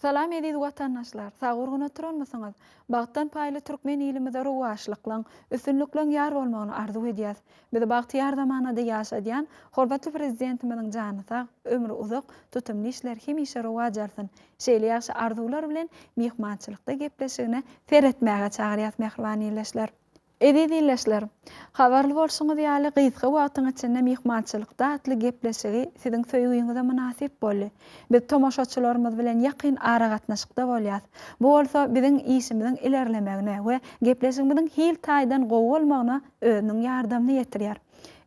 Salam edýdi watandaşlar. Sagurgun oturanmasaňyz, bagtdan paýly türkmen ilimizde rowaşlyklaň, üstünlüklaň ýar bolmagyny arzu edýäs. Biz bagtyar zamanada ýaşadýan hormatly prezidentimiziň jany sag, ömrü uzak, tutumly işler hemişe rowaj arsyn. Şeýle ýaşy arzular bilen mehmançylykda gepleşigine seretmäge çagyrýas mehribaniyleşler. Edidilleşler, habarly bolşuňyz ýaly gysga wagtyň içinde mehmançylykda atly gepleşigi siziň söýgüňize münasip boldy. Biz tomoşaçylarymyz bilen ýakyn ara gatnaşykda bolýas. Bu bolsa biziň işimiziň ilerlemegine we gepleşigimiziň hil taýdan gowy bolmagyna özüniň ýardamyny ýetirýär.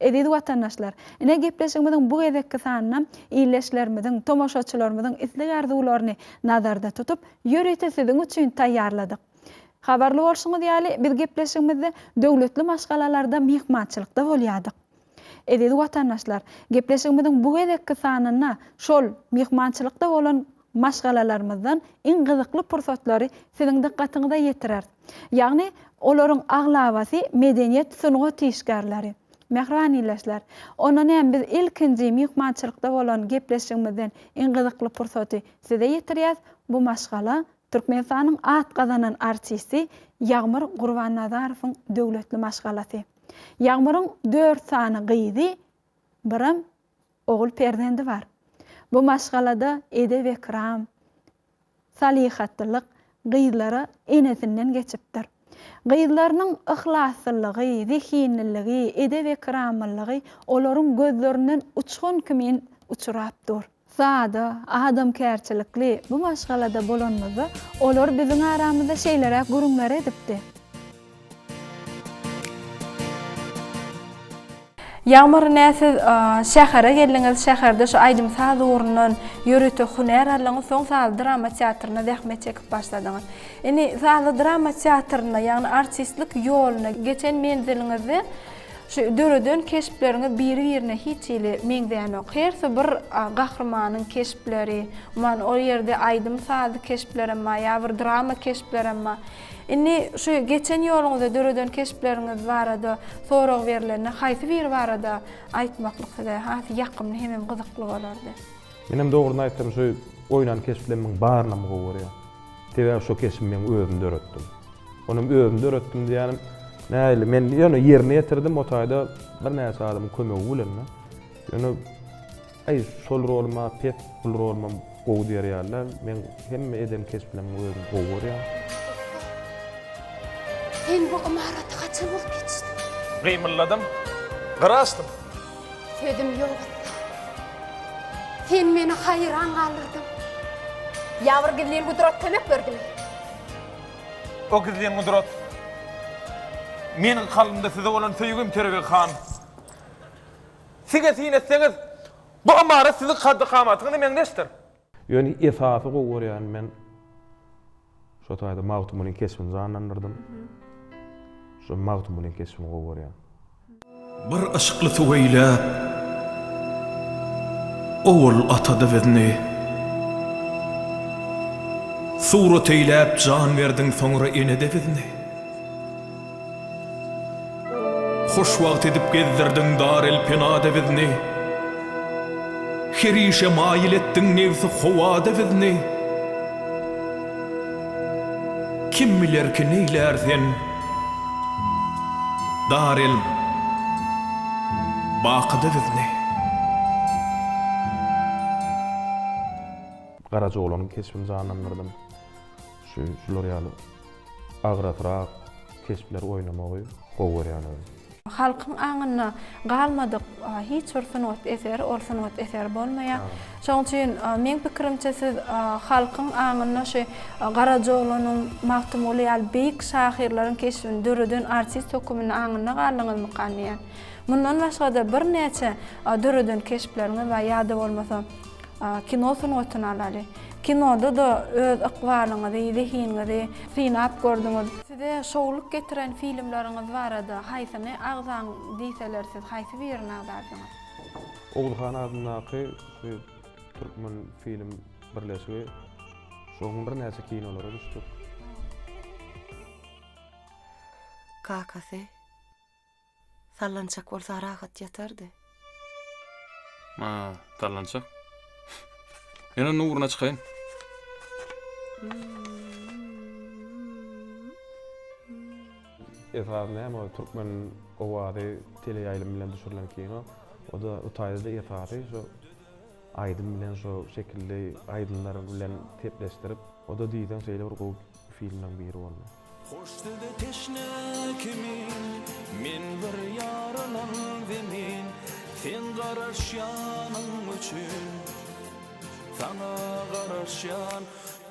Edidi watandaşlar, ine gepleşigimiziň bu gezekki sanyna iýleşlerimiziň, tomoşaçylarymyzyň isleg arzularyny nazarda tutup, ýöreýte siziň üçin taýýarladyk. Habarly bolşuňyz ýaly biz gepleşigimizde döwletli maşgalalarda mehmançylykda bolýardyk. Edidi watandaşlar, gepleşigimiziň bu gezekki sanyna şol mehmançylykda bolan maşgalalarymyzdan iň gyzykly pursatlary siziň dikkatyňize ýetirer. Ýagny olaryň aglabasy medeniýet sunugy tişgärleri. Mehribaniyleşler, onuň hem biz ilkinji mehmançylykda bolan gepleşigimizden iň gyzykly pursaty size ýetirýäs. Bu maşgala Türkmenistanyň at gazanan artisti Ýagmyr Gurbannazarowyň döwletli maşgalasy. Ýagmyryň 4 sany gyzy, birim ogul perdendi bar. Bu maşgalada edep we ikram, salihatlyk gyzlara enesinden geçipdir. Gyzlarynyň ihlaslygy, zehinliligi, edep we ikramlygy olaryň gözlerinden uçgun kimin uçurapdyr. Sada, adamkärçilikli bu maşgalada bolanmyzy olar biziň aramyzda şeýlere gurumlar edipdi. Ýagmyr näsiz şähere geldiňiz, şäherde şu Aýdym Sadurynyň ýöreýte huner alaňy soň Saly drama teatryna zähmet çekip başladyňyz. Eni Saly drama teatryna, ýagny artistlik ýoluna geçen menziliňizi şu döreden keşplerine biri-birine hiç ile meňzeýän ok. Herse bir gahrymanyň keşpleri, man o ýerde Aýdym Sady keşplerim, ýa bir drama keşplerim. Inni şu geçen ýoluňyzda döreden keşpleriniz barada, sorag berilenine haýsy biri barada aýtmaklyk size hasy ýakymly hemem gyzykly bolardy. Menem dogruny aýtdym, şu oýnan keşplerimin baryna gowy. Tebe şu keşpimi men özüm döretdim. Onuň özüm döretdim diýenim. Näli men ýöne ýerine ýetirdim, o taýda bir näse adam kömegi bilenme. Ýöne ay şol rolma, pet bul rolma gowy diýerler. Men hemme edem kesbilen özüm gowy ýa. Sen bu imarata kaçan olup geçtin? Gymylladım, gyrastym. Sözüm ýok. Sen meni hayran kaldırdın. Ýawr gizliň gudrat kömek berdi. O gizliň gudrat. Meniň kalbymda size bolan söýgüm terege kan. Size etseniz, bu amara sizi kaddy kamatyny meňdeşdir. Ýöne esasy gowy ýa men şu taýda magtumulyň kesbini zanlandyrdym. Şu magtumulyň kesbini gowy ýa. Bir aşykly suweýläp owul atada wedni. Surat eýläp jan berdiň soňra enede wedni. Hoş wagt edip gezdirdiň darel penada wedni. Herişe maýil etdiň nefsi howada wedni. Kim biler ki neýlersen darel baqyda wedni. Garaja olanyň kesbini zanlandyrdym. Şular ýaly agrafrak kesbler oýnamagy gowy ýa. Halkyň aňyna galmadyk hiç bir sanat eseri, ol sanat eseri bolmaýar. Şoň üçin men pikirimçe siz halkyň aňyna şu Garaja olanyň magtumuly ýaly beýik şahyrlaryň keşfini döreden artist hökümini aňyna galyňyz mykanyýar. Mundan başga bir näçe döreden keşplerine we ýada bolmasa kino sanatyny alary. Kinoda da öz ykbalyňyzy, zehiniňizi synap gördüňiz. Size şowluk getiren filmleriňiz barada, haýsyny agzaň diýseler siz haýsy birini agdardyňyz? Ogulhan adynaky Türkmen film birleşigi şoň bir näçe kinolara düşdik. Kakasy. Sallançak bolsa rahat ýatardy. Sallançak. Ýene nuruna çykaýyn. Esasında hem o Türkmen owady tele ýaýlym bilen düşürilen kino, o da utaýda ýatydy, şo aýdym bilen şo şekilde aýdymlar bilen tepleşdirip, o da diýden şeýle bir gowy filmden biri boldy. Hoş dedi teşne kimin, min bir yaralan demin, sen garaşyanın üçün, sana garaşyan,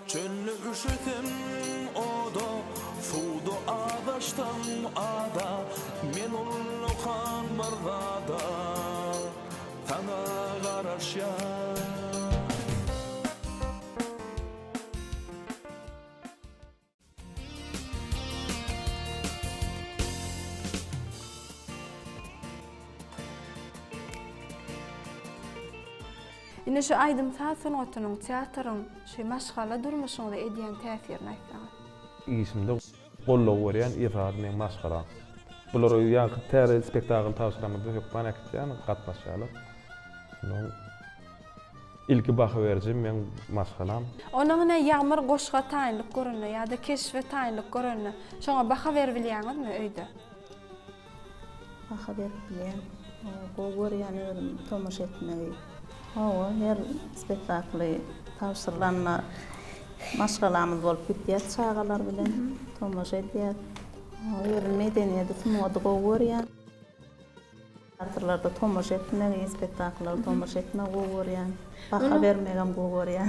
çöllü üşütüm oda, sudu adaştan ada, men ullu kan bardada, sana garaşyan. Ine şu aýdym sanatçynyň teatrın şu maşgala durmuşyňda edýän täsirini aýtsaňyz. İsminde gollaw berýän ifade men maşgara. Bular ýa-da täze spektakl taşıramyda ýok bana kitýän gatnaşýarlar. Şonuň ilki baha berjim men maşgalam. Onuň ýagmyr goşga taýinlik görünýär ýa-da keşfe taýinlik görünýär. Şoňa baha berbilýäňizmi öýde? Baha berbilýän. Gowy ýany tomaş etmegi. Her spektakly tavsirlanma maşgalamyz bolup gitýär çağalar bilen tomaş edýär. Medeniyeti moda gowy. Teatrlarda tomaş etmegi, spektaklar tomaş etmegi gowy. Baha bermegem gowy.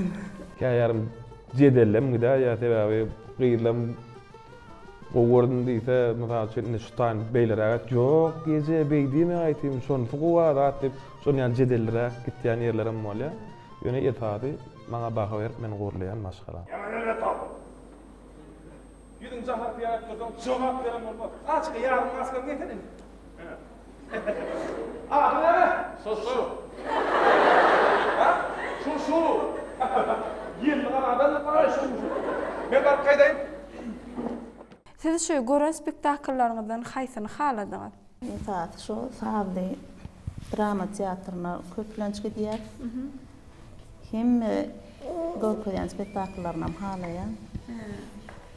Ýa-yarym jedellem gida ýa sebäbi gyrlam gowurdan diýse, mysal üçin şu taýyn beýleräk ýok, gece beýdimi aýtym, şonu fuqarat diýip, şonu ýa jedelleräk gitýän ýerlerim bolýar. Ýöne ýetadi, maňa baha berip men gurlaýan maşgara. Yüzün cahar diýip durdan jogap berem bolmaz. Açyk ýarym maskam getirin. Su. Ha? Su. Ýelli garadan garay şu. Men barp gaýdaýyn. Siz şu gören spektaklaryňyzdan haýsyny haladyňyz? Etaat şu sahably drama teatrına köplenç gidýär. Hem görkezýän spektaklaryna halaýar.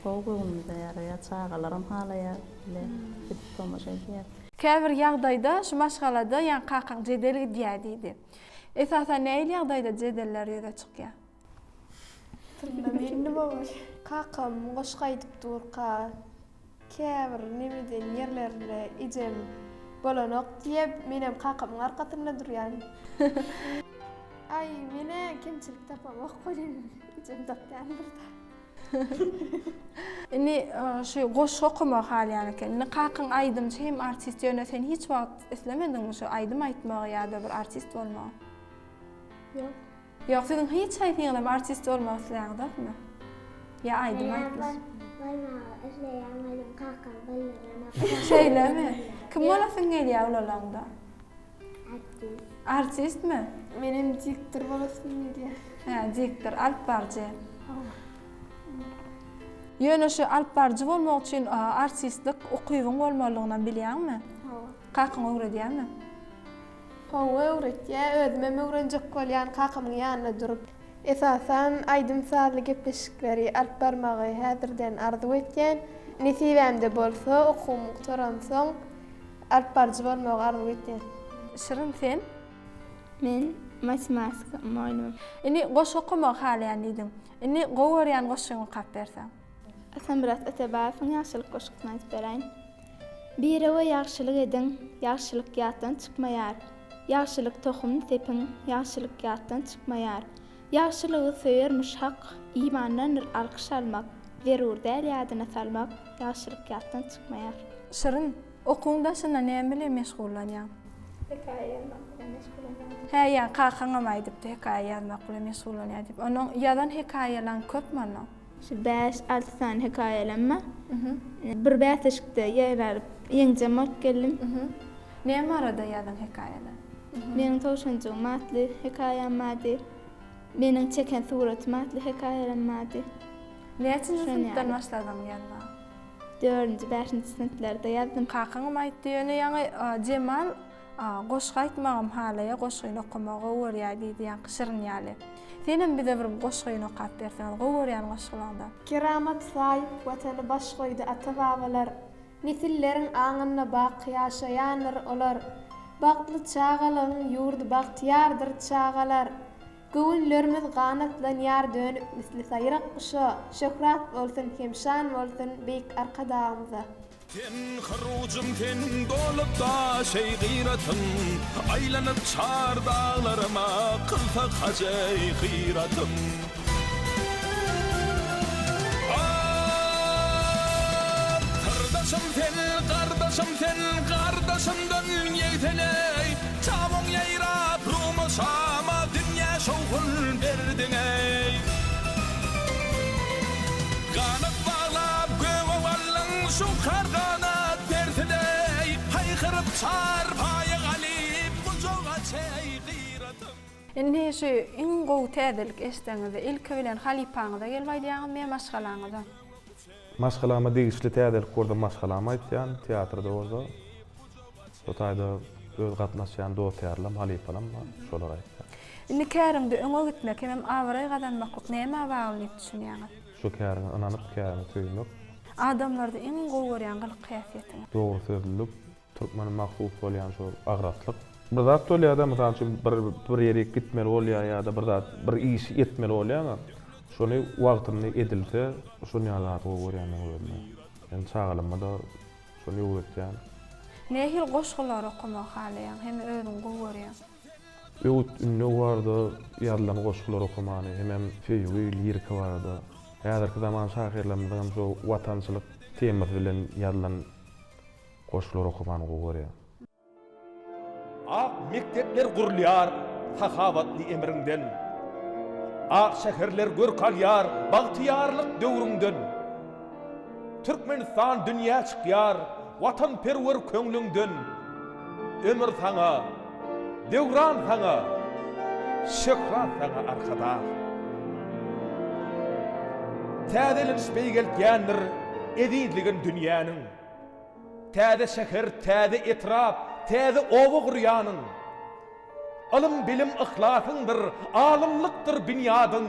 Gowgowymda ýaraýar, çağalarym halaýar, gidip tomaş edýär. Käbir ýagdaýda şu maşgalada ýa qaqaq jedel gidýär diýdi. Esasan näil ýagdaýda jedeller ýöne çykýar? Benim babaş. Kakam goşga aýdyp durqa. Käbir nemeden ýerlerde ijem bolanok diýip menem kakam arkasynda durýan. Ay mene kimçilik tapamok goýdum. Ijem tapýan burada. Ini şu goşga okumak halyan eken. Ini qaqın aýdym hem artist ýöne sen hiç wagt islemediňmi şu aýdym aýtmagy ýa-da bir artist bolmagy? Ýok. Ýok, sen hiç aýtýan artist bolmak isleýäňdimi? Ya aýdym aýtmaz. Şeýlemi? Kim bolasyn gelýär ulalanda? Artist mi? Menem diktor bolasyn diýär. Ha, diktor Alp Barjy. Ýöne şu Alp Barjy bolmak üçin artistlik okuwyň bolmalygyny bilýärmi? Qaqyň öwredýärmi? Öwretýär, özüme öwrenjek bolýan qakamyň ýanyna durup. Esasan aýdym saatly gepleşikleri alp barmagy häzirden arzu etýän. Nesibämde bolsa okuwym toransoň alp barjy bolmagy arzu etýän. Şirin sen? Men matematika muallimi. Ini goş okumak halyan diýdim. Ini gowerýän goşyňy gap bersäň. Asan biraz etebäfin ýagşylyk goşgyny aýtyp beräýin. Bir ewe ýagşylyk edin, ýagşylyk ýatdan çykmaýar. Ýagşylyk tohumny sepin, ýagşylyk ýatdan çykmaýar. Ýagşylygy söýermiş hak, imandan alkyş almak, berurda ýadyna salmak, ýagşylyk ýatdan çykmaýar. Şirin, okuwňda şuna näme bilen meşgullanýan? Hekaýe meşgullanýan. He ýa qaqaňam aýdypdy, hekaýe ýazmak bilen meşgullanýar diýip. Onuň ýadan hekaýeler köpmi onuň? Şu 5-6 tane hekaýelenme. Bir bäteşikde ýerler ýeňje mok geldim. Näme arada ýadan hekaýeler? Meniň towşanjyň matly hekaýem mady. Meniň çeken suraty matly hekaýelem mady. Näçinji sınıfdan başladym ýazmağa? 4-5 sınıflarda ýazdym. Qaqaňam aýtdy ýöne ýaňy Cemal goşga aýtmagym halaýa goşgyny okumagy öwrýär diýdi ýa Şirin ýaly. Senem bize bir goşgyny okap berseňiz, gowurýan goşgulanda. Keramat sayıp vatanı baş koydu ata-babalar. Nesillerin aňyna baqy ýaşaýanlar olar. Bagtly çağalaryň ýurdu bagtyardyr çağalar. Göwünlerimiz ganatlanýar dönüp misli saýrak kuşa. Şöhrat bolsun, hemşan bolsun beýik arkadağımıza. Ten harucum ten dolup da şey gıyratım aylanıp çar dağlarıma kılsa hacey gıyratım Kardeşim sen, kardeşim sen, kardeşimden yeteney Çabuk yayrap rumusama dünya şovkun verdin ey Kanat bağlap göğe vallın şu karganat dertidey Haykırıp çarpayı galip kucağa çey gıyratım Enne şu iň gowy täzelik eşdeňizde ilki bilen halipaňyza gelýärdiňiz me maşgalaňyza. Maşgalama diýişli täzelik gurda maşgalama aýtýan teatrda bolsa. O taýda öz gatnaşýan doýarlam, halipalam şolar aýtdy. Indi kärimde öňe gitmek hem awray gadanmak näme bagly diýip düşünýäňiz? Şu kärine inanyp kärine töýmek. Adamlarda iň gowy görýän gylyk käfiýetiň. Dogry sözlülük, türkmeniň maksud bolýan şu agratlyk. Bir zat bolýar-da, mysal üçin bir ýere gitmeli bolýar ýa-da bir zat bir iş etmeli bolýar. Şonu wagtyny edilse, şonu ýalat görýän bolýar. Yani çağalymda şonu öwretýän. Nähil goşgular okumak halaýan hem özüň gowy görýän. Öwt ünlü barda ýadylan goşgular okumany, hem feýwi lirika barda. Häzirki zaman şahirlerimizden şu watançylyk temasy bilen ýadylan goşgular okumany gowy görýän. Ak mektepler gurulýar sahabatly emrinden. Ak şäherler görkalýar bagtyarlyk döwründen. Türkmenistan dünýä çykýar watanperwer köňlüňden. Ömür saňa, döwran saňa, şöhrat saňa arkada. Täzelenişmei gelýändir edinligin dünýäniň. Täze şäher, täze etrap, täze owa gurýanyň. Ilm, bilim, ihlasyndyr, alymlykdyr binýadyň.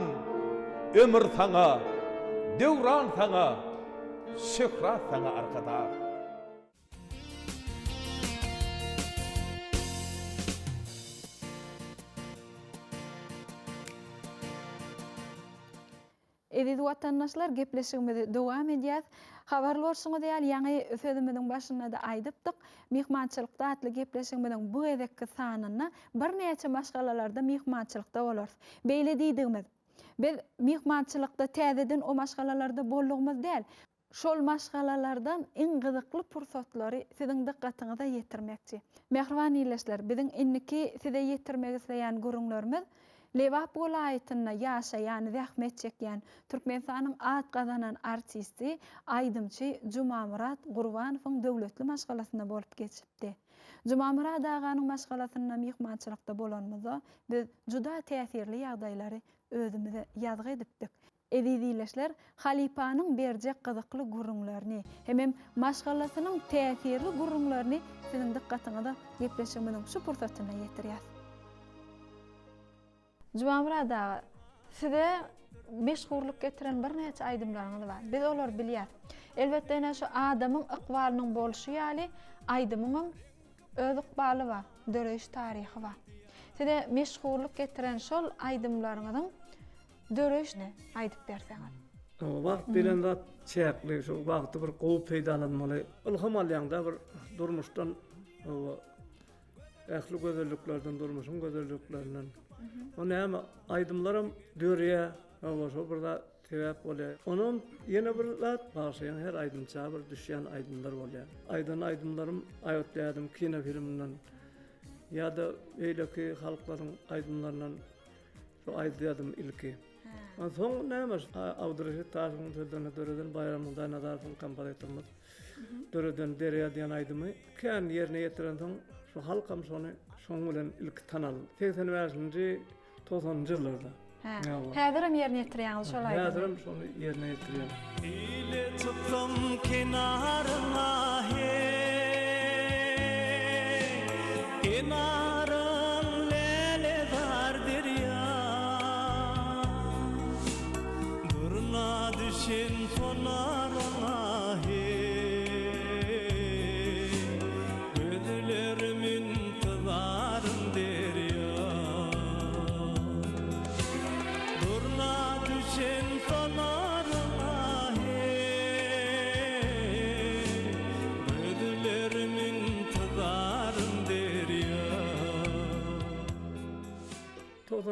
Ömür saňa, döwran saňa, şöhrat saňa arkada. Eziz watandaşlar, gepleşigimizi dowam edýäs. Habarly bolşuňyz ýaly ýaňy sözümiziň başynda da aýdypdyk. Mihmançylykda atly gepleşigimiziň bu gezekki sanyna bir näçe maşgalalarda mihmançylykda bolars. Beýle diýdigimiz, biz mihmançylykda täzeden o maşgalalarda boldugymyz däl. Şol maşgalalardan iň gyzykly pursatlary siziň dikkatyňize ýetirmekçi. Mehriban ýyleşler, biziň inniki size ýetirmek isleýän gurullarymyz Lewap welaýatyna ýaşaýan, zähmet çekýän Türkmenistanyň at gazanan artisti, aýdymçy Jumamurad Gurbanowyň döwletli maşgalasyna bolup geçipdi. Jumamurad aganyň maşgalasyna mihmançylykda bolanmyza biz juda täsirli ýagdaýlary özümize ýazgy edipdik. Ezizileşler, halipanyň berjek gyzykly gurullaryny hem maşgalasynyň täsirli gurullaryny siziň dikkatyňize gepleşigimiziň şu pursatyna ýetirýär. Jumamurad ağa, size meşgurluk getiren bir näçe aýdymlaryňyz bar. Biz olar bilýär. Elbetde ene şu adamyň ykbalynyň bolşy ýaly aýdymyň öz ykbaly bar, döreş taryhy bar. Size meşgurluk getiren şol aýdymlaryňyzyň döreşini aýdyp berseňiz. Wagt bilen zat çäkli, şu wagty bir gowy peýdalanmaly. Ilham alýanda bir durmuşdan, ähli gözelliklerden, durmuşyň gözelliklerinden. Onu hem aydımlarım dörüye, şu burada sebep oluyor. Onun yine bir zat bağışlayan her aydımça bir düşen aydımlar oluyor. Aydımlarım ayotlayadım kino filminden ya da öyle ki halkların aydımlarından şu aydıyadım ilki. Son neymiş? Avdırışı taşın döreden bayramında nadarfın kampanyatımız. Döreden dereye diyen aydımı kendi yerine getiren son şu halkam sonu şoňulen ilk tanal. 80-nji 90-njy ýyllarda. Häzirim ýerine ýetirýäňiz şol aýdym. Häzirim şonu ýerine ýetirýän. Ile tuttum kenaryna kenarın lele dar derya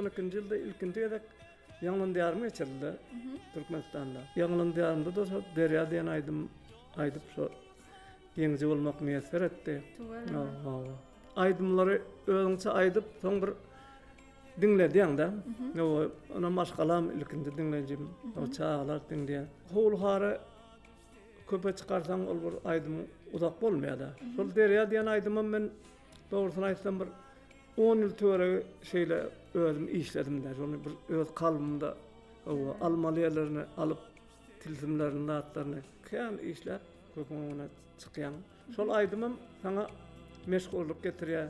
92-nji ýylda ilkinji edek Ýanglandyarmy geçirildi Türkmenistanda. Ýanglandyarmda da Derya diýen aýdyp şo ýeňji bolmak meýesser etdi. Aýdymlary özüňçe aýdyp soň bir dinlediyň-da. Ona maşgalam ilkinji dinlejim. O çağlar dinleýän. Howlhary köpe çykarsaň ol bir aýdym udak bolmaýar. Şol Derya diýen aýdymy men dogrusyny aýtsam bir 10 ýyl töre şeýle özüm işledim der. Onu bir öz kalbymda o almalyalaryny alyp tilsimlerini, atlaryny kän işler köpüňe çykýan. Şol aýdymym saňa meşgullyk getirýär.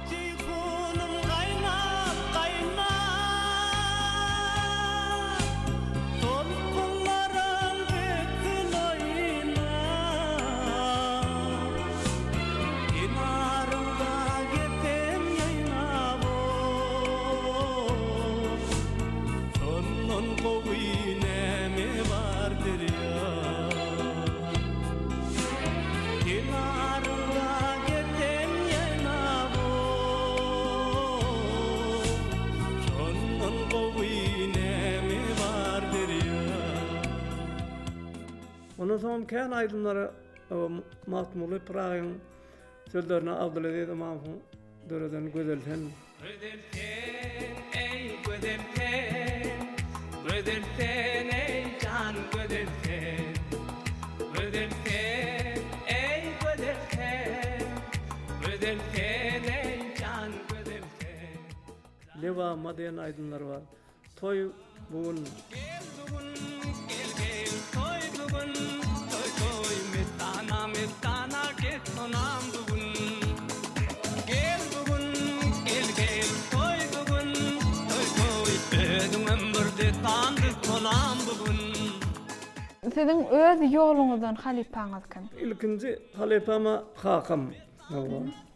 Ceyhunum qaynap qaynap Dolkunlarım bütün oynap Kenarında getem yaynap Sonun kowy näme bardyr ya Kenarında getem yaynap Sonun kowy näme bardyr ya Ondan soň kän aýdymlary Mahmuly Pragyň sözlerine Abdülaziz Imamov döreden gözelsen. Gödelten ey gödelten Gödelten ey can gödelten Gödelten ey gödelten Gödelten ey can gödelten Leva diýen aýdymlar bar. Toy bugun Gel bugun gel toy bugun toy mestana get sonam bugun Gel bugun gel toy bugun toy özüm ömürde tandy sonam bugun Siziň öz ýoluňyzdan halipaňyz kim? ilkinji halepama hakam.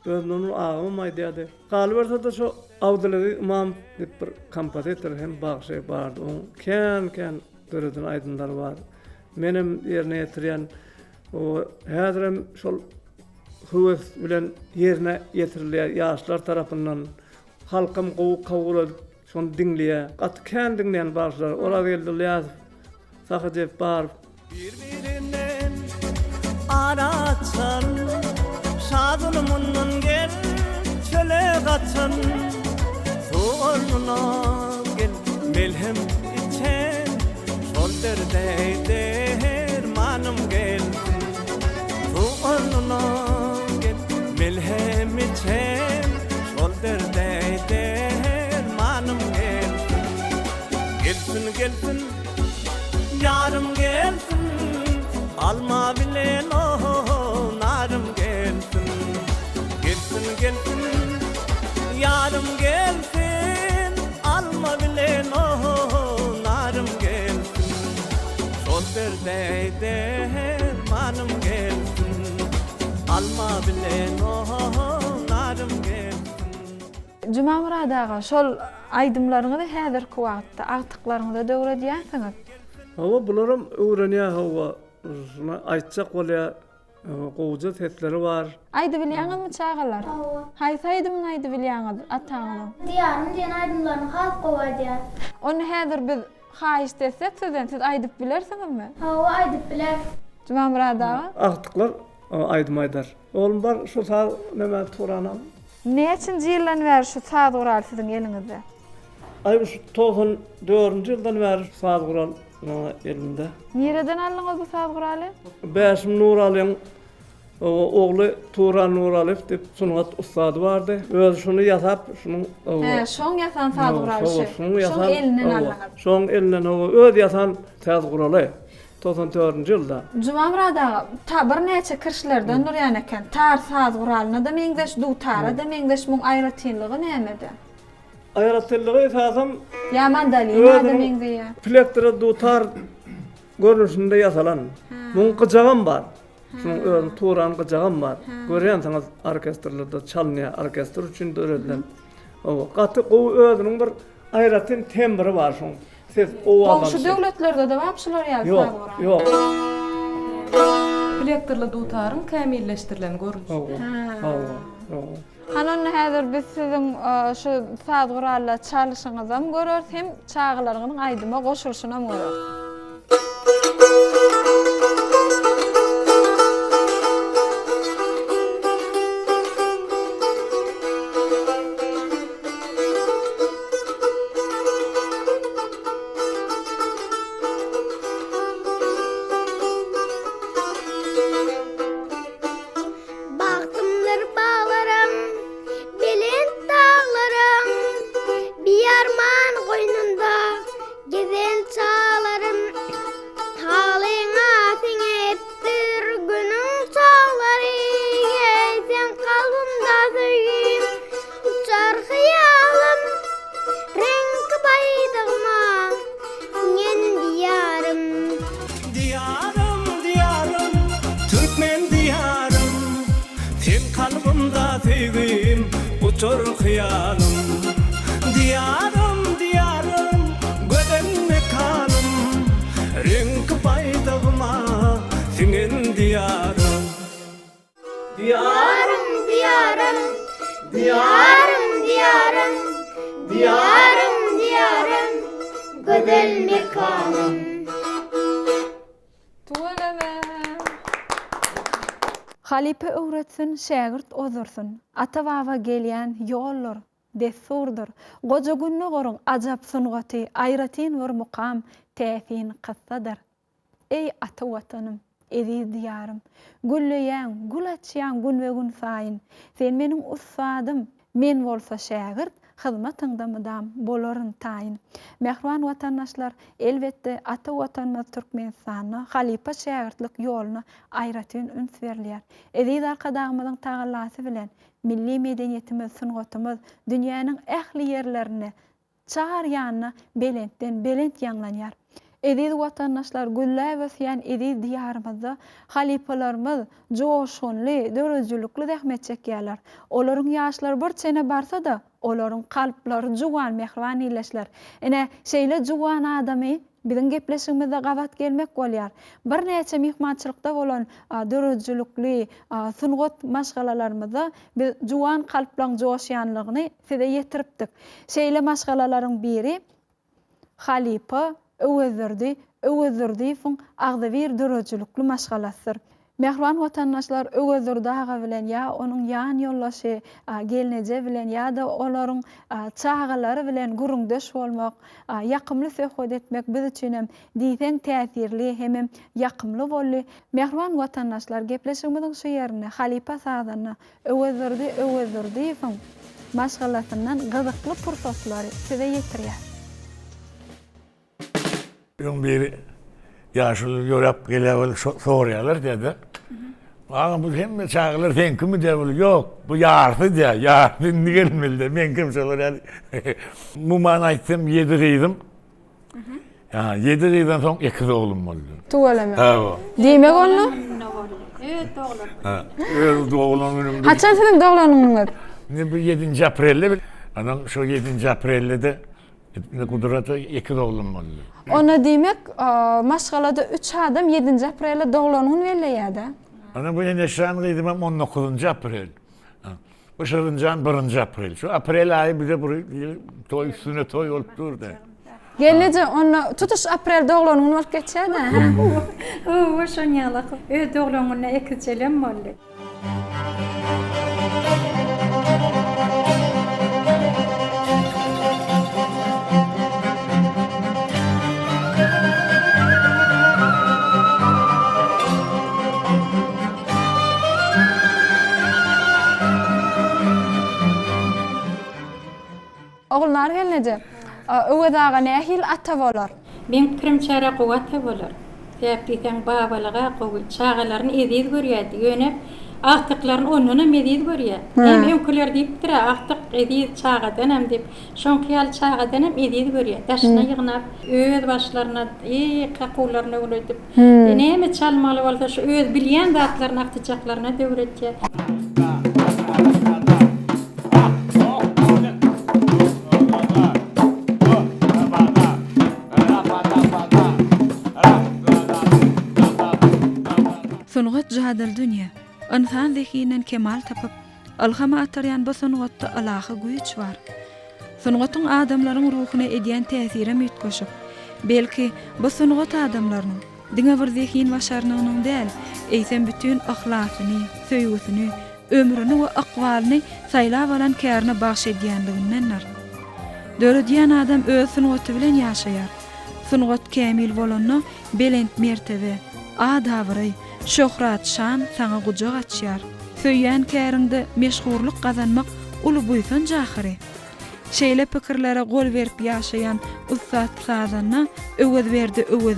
Özünün ağamı aýdýady. Galyberse da şo Abdülaziz Imam diýip bir kompozitor hem bagşy bardy. O kän döreden aýdymlar bar. Menim ýerine ýetirýän o häzirem şol höwes bilen ýerine ýetirilýär ýaşlar tarapyndan halkym kabul edip şonu dinleýär. Gat kän dinleýän bagşlar olar geldiler. Sahyjep bar. Birbirinden araçan Şadılımından gel çöle kaçan Soğanına gel melhem içen Sol derde dermanım gelsin Soğanına gel melhem içen Sol derde dermanım gelsin Gelsin gelsin yarım gelsin alma bilen o narım gelsin gelsin gelsin yarım gelsin alma bilen o narım gelsin sol derde dermanım gelsin alma bilen o narım gelsin Jumamurad ağa, şol aýdymlaryňyzy häzirki wagtda agtyklaryňyza döwredýänsiňiz. Hawa bularam öwrenýär hawa. Şuna aýtjak bolýar. Gowja setleri bar. Aýdy bilýäňizmi çağalar? Haýsy aýdymyny aýdy bilýäňiz ataňyň? Diýärim diýen aýdymlaryny has gowadyar. Onu häzir biz haýyş desek sizden siz aýdyp bilersiňizmi? Hawa aýdyp biler. Jumamurad ağa. Agtyklar aýdym aýdar. Oğlum bar şu sağ näme turanam. Näçinji ýyldan bäri şu saz gural siziň eliňizde? Ay şu 94-nji ýyldan bäri saz gural elimde. Nereden aldyňyz bu saz guraly? Bäşim Nuralyň ogly Turan Nuraliýew diýip sunugat ustady bardy. Öz şunu ýasap, şunu şoň ýasan saz guraly. Şoň elinden aldyňyz. Şoň elinden öz ýasan saz guraly. 94-nji ýylda. Jumamurad ağa, ta bir näçe kirşlerden durýan eken. Tar saz guralyna da meňdeş dutara da meňdeş muň aýratynlygy nämede? Aýratynlygy esasam Ya mandalina da meňde. Plektra dutar görnüşinde ýasalan. Muň gyjagam bar. Şoň öz Turan gyjagam bar. Görýänsiňiz orkestrlarda çalnýa orkestr üçin döredilen. O gaty özüniň bir aýratyn tembri bar şoň. Siz o adam. Şu döwletlerde de wapşylar ýaly Yok, saz guraly. yok. Plektorla dutarın kämilleşdirilen görünüş. Hanan häzir biz sizin şu saat guralla çalışyňyzam görür, hem çağlarynyň aýdyma goşulşynam görür. Baktımdır bağlarım, bilin dağlarım, bir armağan koynunda gezen çağlarım. Talıyına sineptir günün çağları, geysen kalbimda söygüm, uçar hıyalım, renk baydığıma, singen diyarım. Diyarım, diyarım, Türkmen diyarım. Sen kalbimda sevgim, uçur hıyalım. Diyarım, diyarım, göden mekanım. Renk baydağıma, senin diyarım. Diyarım, diyarım, diyarım, diyarım, diyarım, diyarım, güzel mekanım. Halipe öwretsin, şagirt ozursun. Ata baba gelýän ýollar dessurdur. Goja günne gorun ajap sungaty, aýratyn bir mukam, täsin qıssadyr. Ey ata watanım, eziz diyarım, gülleýän, gül açýan gün we gün saýyn. Sen meniň ustadym, men bolsa şagirt, hyzmatyňda mydam bolaryn taýyn. Mehriban watandaşlar, elbetde ata watanymyz Türkmenistanyny halipa şagirtlik ýoluna aýratyn üns berýär. Eziz arkadaşymyzyň tagallasy bilen milli medeniýetimiz, sungatymyz dünýäniň ähli ýerlerine, çar ýanyna belentden belent ýanglanýar. Eziz watandaşlar, güllä wesýän eziz diýarymyzda halipalarymyz joşgunly, dörejlükli zähmet çekýärler. Olaryň ýaşlary bir çene barsa da, olaryň kalplary juwan, mehriban ileşler. Ene şeýle juwan adamy biziň gepleşigimizde gabat gelmek bolýar. Bir näçe mehmançylykda bolan dörejlükli sungat maşgalalarymyzda biz juwan kalplaryň joşýanlygyny size ýetiripdik. Şeýle maşgalalaryň biri halipa öwezdirdi fun agdabir dörejlükli maşgalasydyr. Mehriban watandaşlar, öwezdirdi aga bilen ýa onuň ýan ýollaşy gelneje bilen ýa da olaryň çağalary bilen gurungdaş bolmak, ýakymly söhbet etmek biz üçin hem diýsen täsirli hem ýakymly boldy. Mehriban watandaşlar, gepleşigimiziň şu ýerine halipa sazanyny öwezdirdi fun maşgalasyndan gyzykly pursatlary size ýetirýär. Yung bir yaşlı yorap gelevel soruyorlar dedi. Ama bu hem çağırlar sen kimi diyor, yok bu yardı diyor, yardı niye gelmedi, ben kimseler yani. Muman aytım 7 kıydım. Ya 7 kıydan sonra 2 oğlum oldu. Tuvalama. Evet. Diýmek onu? Evet, doğru. Ha, evet oğlum önümde. Haçan senin doğulanın? Ne bu 7. April'de, anam şu 7. April'de de Kudrat'a 2 oğlum oldu. Ona diýmek, maşgalada 3 adam 7. April'de doğulanyn belleýärdi. Ana bu neşan kıydım 19. April. Bu şarıncan 1. April. Şu April ayı bize buraya toy üstüne toy olup durdu. Gelece ona tutuş April doğulanyn bolup geçýärdi. O şonýalyk. Doğulanyna 2 çelem boldy. Oğullar gelneje. Öwadaga nähil ata bolar. Men pirimçara gowata bolar. Täpiten babalyga gowy çağalaryny eziz görýärdi. Ýöne ahtyklaryny onunam eziz görýär. Hem öňküler diýipdir, ahtyk eziz çağadanam diýip, şonkyal çağadanam eziz görýär. Daşyna ýygnap, öz başlaryna, kakularyna öwredip, näme çalmaly bolsa şu öz bilýän zatlaryny ahtyjaklaryna döwretýär. Sungat jadal dünya. İnsan zekinen kemal tapıp, alhama ataryan bu sungatda alaha güýç bar. Sungatın adamlaryň ruhyna edýän täsiri mütkeşik. Belki bu sungat adamlarynyň diňe bir zehin başarnygynyň däl, eýsem bütün ahlakyny, söýgüsini, ömrüni we akwalyny saýlap alan kärine bagş edýändigindendir. Döredýän adam öz sungaty bilen ýaşaýar. Sungat kämil bolanyny belent mertebe, adabry, şöhrat, şan saňa gujak açýar. Söýýän kärinde meşhurlyk gazanmak uly buýsun jahyry. Şeýle pikirlere gol berip ýaşaýan ustad sazanna öwüz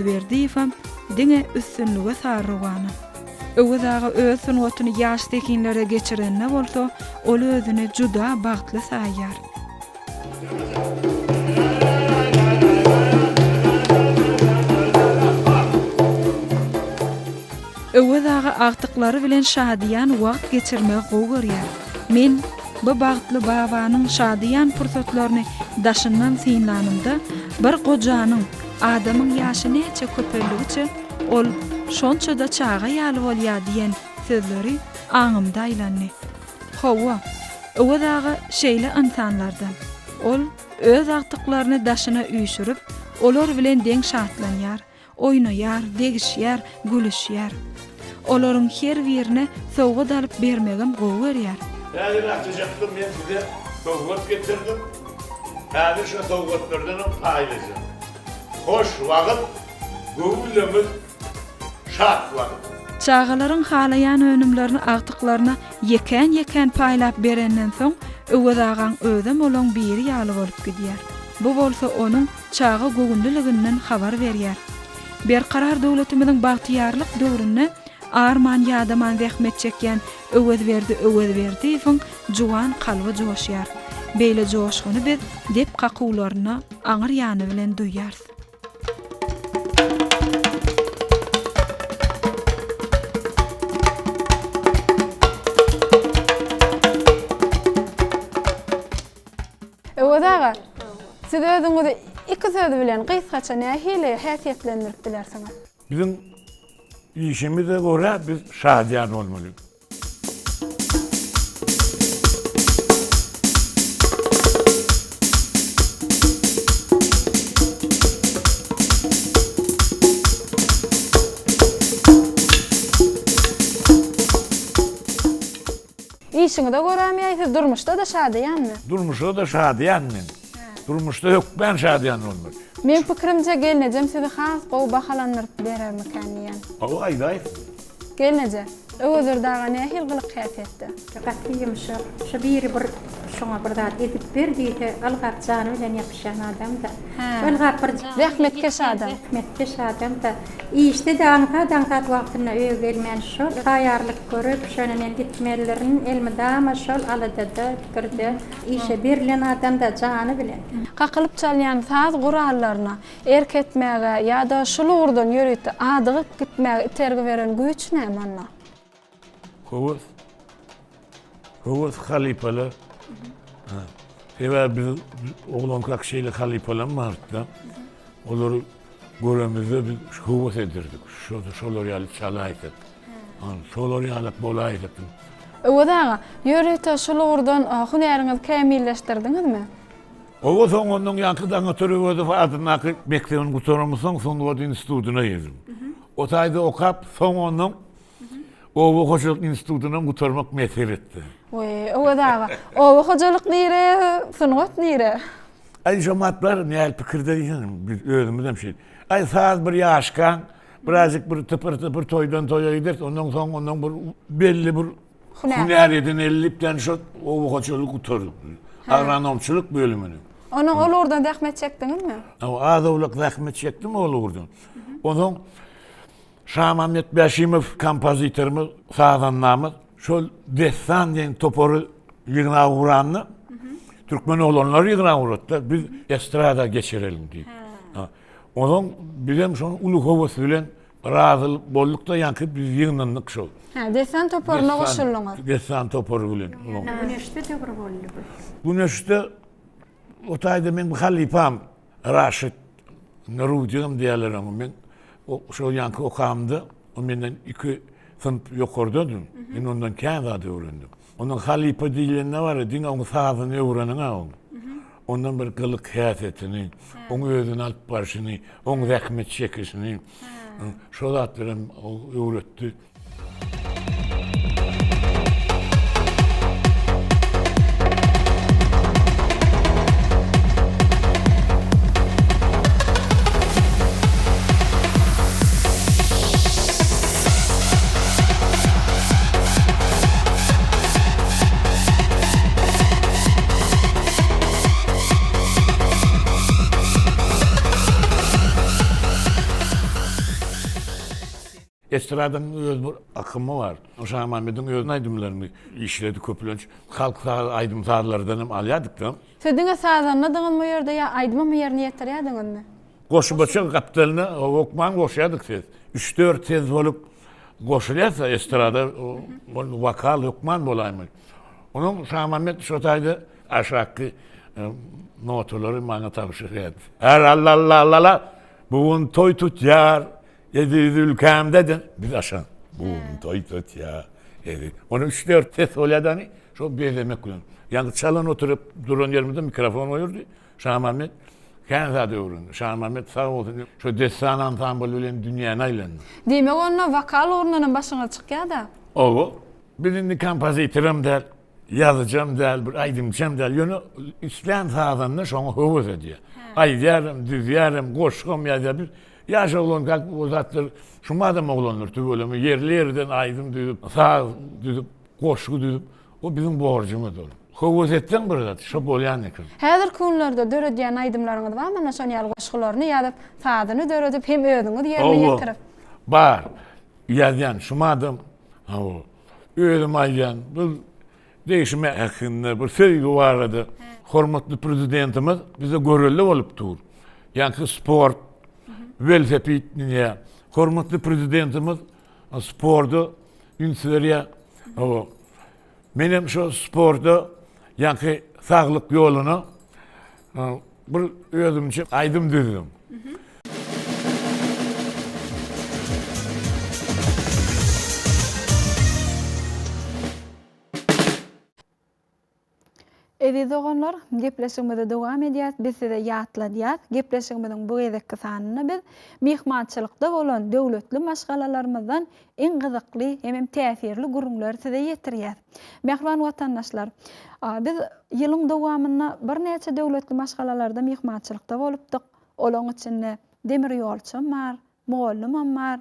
berdi ifam diňe üstünlüge sarrygany. Öwüz aga öz sungatyny ýaş tekinlere geçirenne bolsa, ol özüni juda bagtly saýar. Öwüz aga agtyklary bilen şadyan wagt geçirmek gowurýar. Men bu bagtly babanyň şadyan pursatlaryny daşyndan synlanymda bir gojanyň adamyň ýaşy neçe köpelligiçe ol şonça da çağa ýaly bolýar diýen sözleri aňymda aýlandy. Hawa, öwüz aga şeýle insanlardan. Ol öz agtyklaryny daşyna üýşürip, olar bilen deň şatlanýar, oýnaýar, degişýär, gülüşýär. Olaryň her birine sowga dalyp bermegem gowurýar. Häzir atjaktym men size sowgat getirdim. Häzir şu sowgatlardan paýlazy. Hoş wagt, göwülümüz şat wagt. Çağalaryň halaýan önümlerini agtyklaryna ýeken paýlap berenden soň öwüz agan özem olan biri ýaly bolup gidýär. Bu bolsa onuň çağa göwündüliginden habar berýär. Berkarar döwletimiziň bagtyarlyk döwründe arman ýadaman zähmet çekýän öwüz berdi ifin juwan kalby joşýar. Beýle joşguny biz dep kakularyna aňyr ýany bilen duýýar. Öwüz aga, siz özüňizi iki söz bilen gysgaça nähili häsiýetlendirip bilersiňiz? Bizim işimize göre biz şadyan olmalıyız. İşiňize görem ýa-da durmuşda da şadyanmy? Durmuşda da şadyan men. Durmuşda yok ben şadyan olmalıyım. Men pikirimçe gelnejem sizi has gowy bahalandyryp berermiken diýen. O aýdaý. Gelneje. Öwüzür daga nähil gylyk häsiýetde. Gatýym şu biri bir şoňa bir zat edip berdiýse algat jany bilen ýapyşan adam da. Algat bir rahmetkeş adam. Rahmetkeş adam da. İşte daňka wagtyna öýe gelmän şol taýarlyk görüp şöne men gitmelerini elmidama şol alada girdi. İşe berilen adam da jany bilen. Kakylyp çalýan saz gurallaryna erketmäge ýa-da şulurdan ýöretdi adygyp gitmäge itergi beren güýç näme onda? Hovuz halipalı. Eva biz oğlan kakşeyle halipalan vardı. Onları göremizde biz hovuz edirdik. Şolar yalıp çalaydık. Şolar yalıp bolaydık. Öwüdaga ýöretdi şulurdan hünäriňizi kämilleşdirdiňizmi? O soňundan ýankydan ötürü ödü adynaky mektebiň gutarmysyň soňda institutuna ýerdim. O taýda okap soňundan Owa hoşuluk institutuna gutarmak mesel etdi. Öwüdaga. Owa hoşuluk nire, sungat nire. Ay jamatlar näl pikirde diýen biz özümizem şey. Ay saz bir ýaşkan, birazcık bir tıpır toýdan toýa gider, ondan soň ondan bir belli bir hünär edin ellipden şu owa hoşuluk gutardy. Agronomçylyk bölümini. Onuň olurdan zähmet çekdiňizmi? Azawlyk zähmet çekdim olurdan. Onuň Şahmamet Bəşimov kompozitorumuz, sazannamız, şol destan diyen toporu yığına uğranlı, Türkmen olanlar yığına uğratlar, biz estrada geçirelim diye. Onun bizim şonu ulu hovası bilen razı bollukta yankı biz yığınlandık şol. Destan toporuna koşulluňuz. Destan toporu bilen. Güneşte de bir boldy. Güneşte o taýda men halipam Raşit Nurudjym diýerler ama men o şu yankı okamdı. O menden iki sınıf yukarıdadım. Ben ondan Kanada'da öğrendim. Onun halipa diýilen ne var? Din onu sağdını öwreniň aň. Ondan bir gılık häsetini, onu özüne alıp barşyny, onu rahmet çekişini, şol atlarym öwretdi. Estradanın öz bir akımı var. Uşaq Mahmed'in öz aydımlarını işledi köpülönç. Halk aydımlarlardan hem alyadık da. Södüňe sazanladığın mı yerde ya aydıma mı yerini yetirýädiňiz mi? Koşubaçı kapitalyny okman koşadyk siz. 3-4 tez bolup koşulýarsa estrada vokal okman bolaymy. Onun Uşaq Mahmed şotaýdy aşaky notolary maňa tapşyrýardy. Her Allah bugun toy tutýar. Yedi ülkem dedin, biz aşan. Bu toy tut ya. Onu 3-4 tez olyadan şu bezemek kullan. Yani çalan oturup durun yerimizde mikrofon oyurdu. Şah Mehmet kendi öwründü. Şah Mehmet sağ olsun. Şu destan ansamblynyň dünýäne aýlandy. Demek onda vokal ornunyň başyna çykýar da. O birini kompozitorum der, yazacağım der, bir aydımcam der. Yönü İslam sazanını şonu hövüz ediyor. Aydyarım, düzyarım, koşkum ya bir yaş oğlun kalk uzattır. Şuma da mı oğlanır tübölümü yerlerden aydım düdüp, sağ düdüp, koşku düdüp. O bizim borcumuz olur. Hövüz ettin burada, şu bolyan nekim. Häzir kunlarda döredýän aydymlaryňyz barmy? Mana şonu ýaly goşgularyny ýalyp, sadyny döredip hem özüňiz ýerine ýetirip. Bar. Ýazýan şumadym. Ha o. Özüm aýan. Bu değişime hakkında bir sevgi vardı. Hormatly prezidentimiz bize görelli bolup dur. Yani sport, velosipedine, hormatly prezidentimiz sportu ünsürüye. O. Benim şu sportu yani sağlık yolunu bir özümçe aydım düzdüm. Eziz oğanlar, gepleşigimize dowam edýäs. Biz size ýatladýas. Gepleşigimiziň bu gezekki sanyny biz mehmançylykda bolan döwletli maşgalalarymyzdan en gyzykly hem täsirli gurulmalar size ýetirýäs. Mehman watandaşlar, biz ýylyň dowamyna bir näçe döwletli maşgalalarda mehmançylykda bolupdyk. Olaň içinde demir ýolçym bar, mugallimim bar,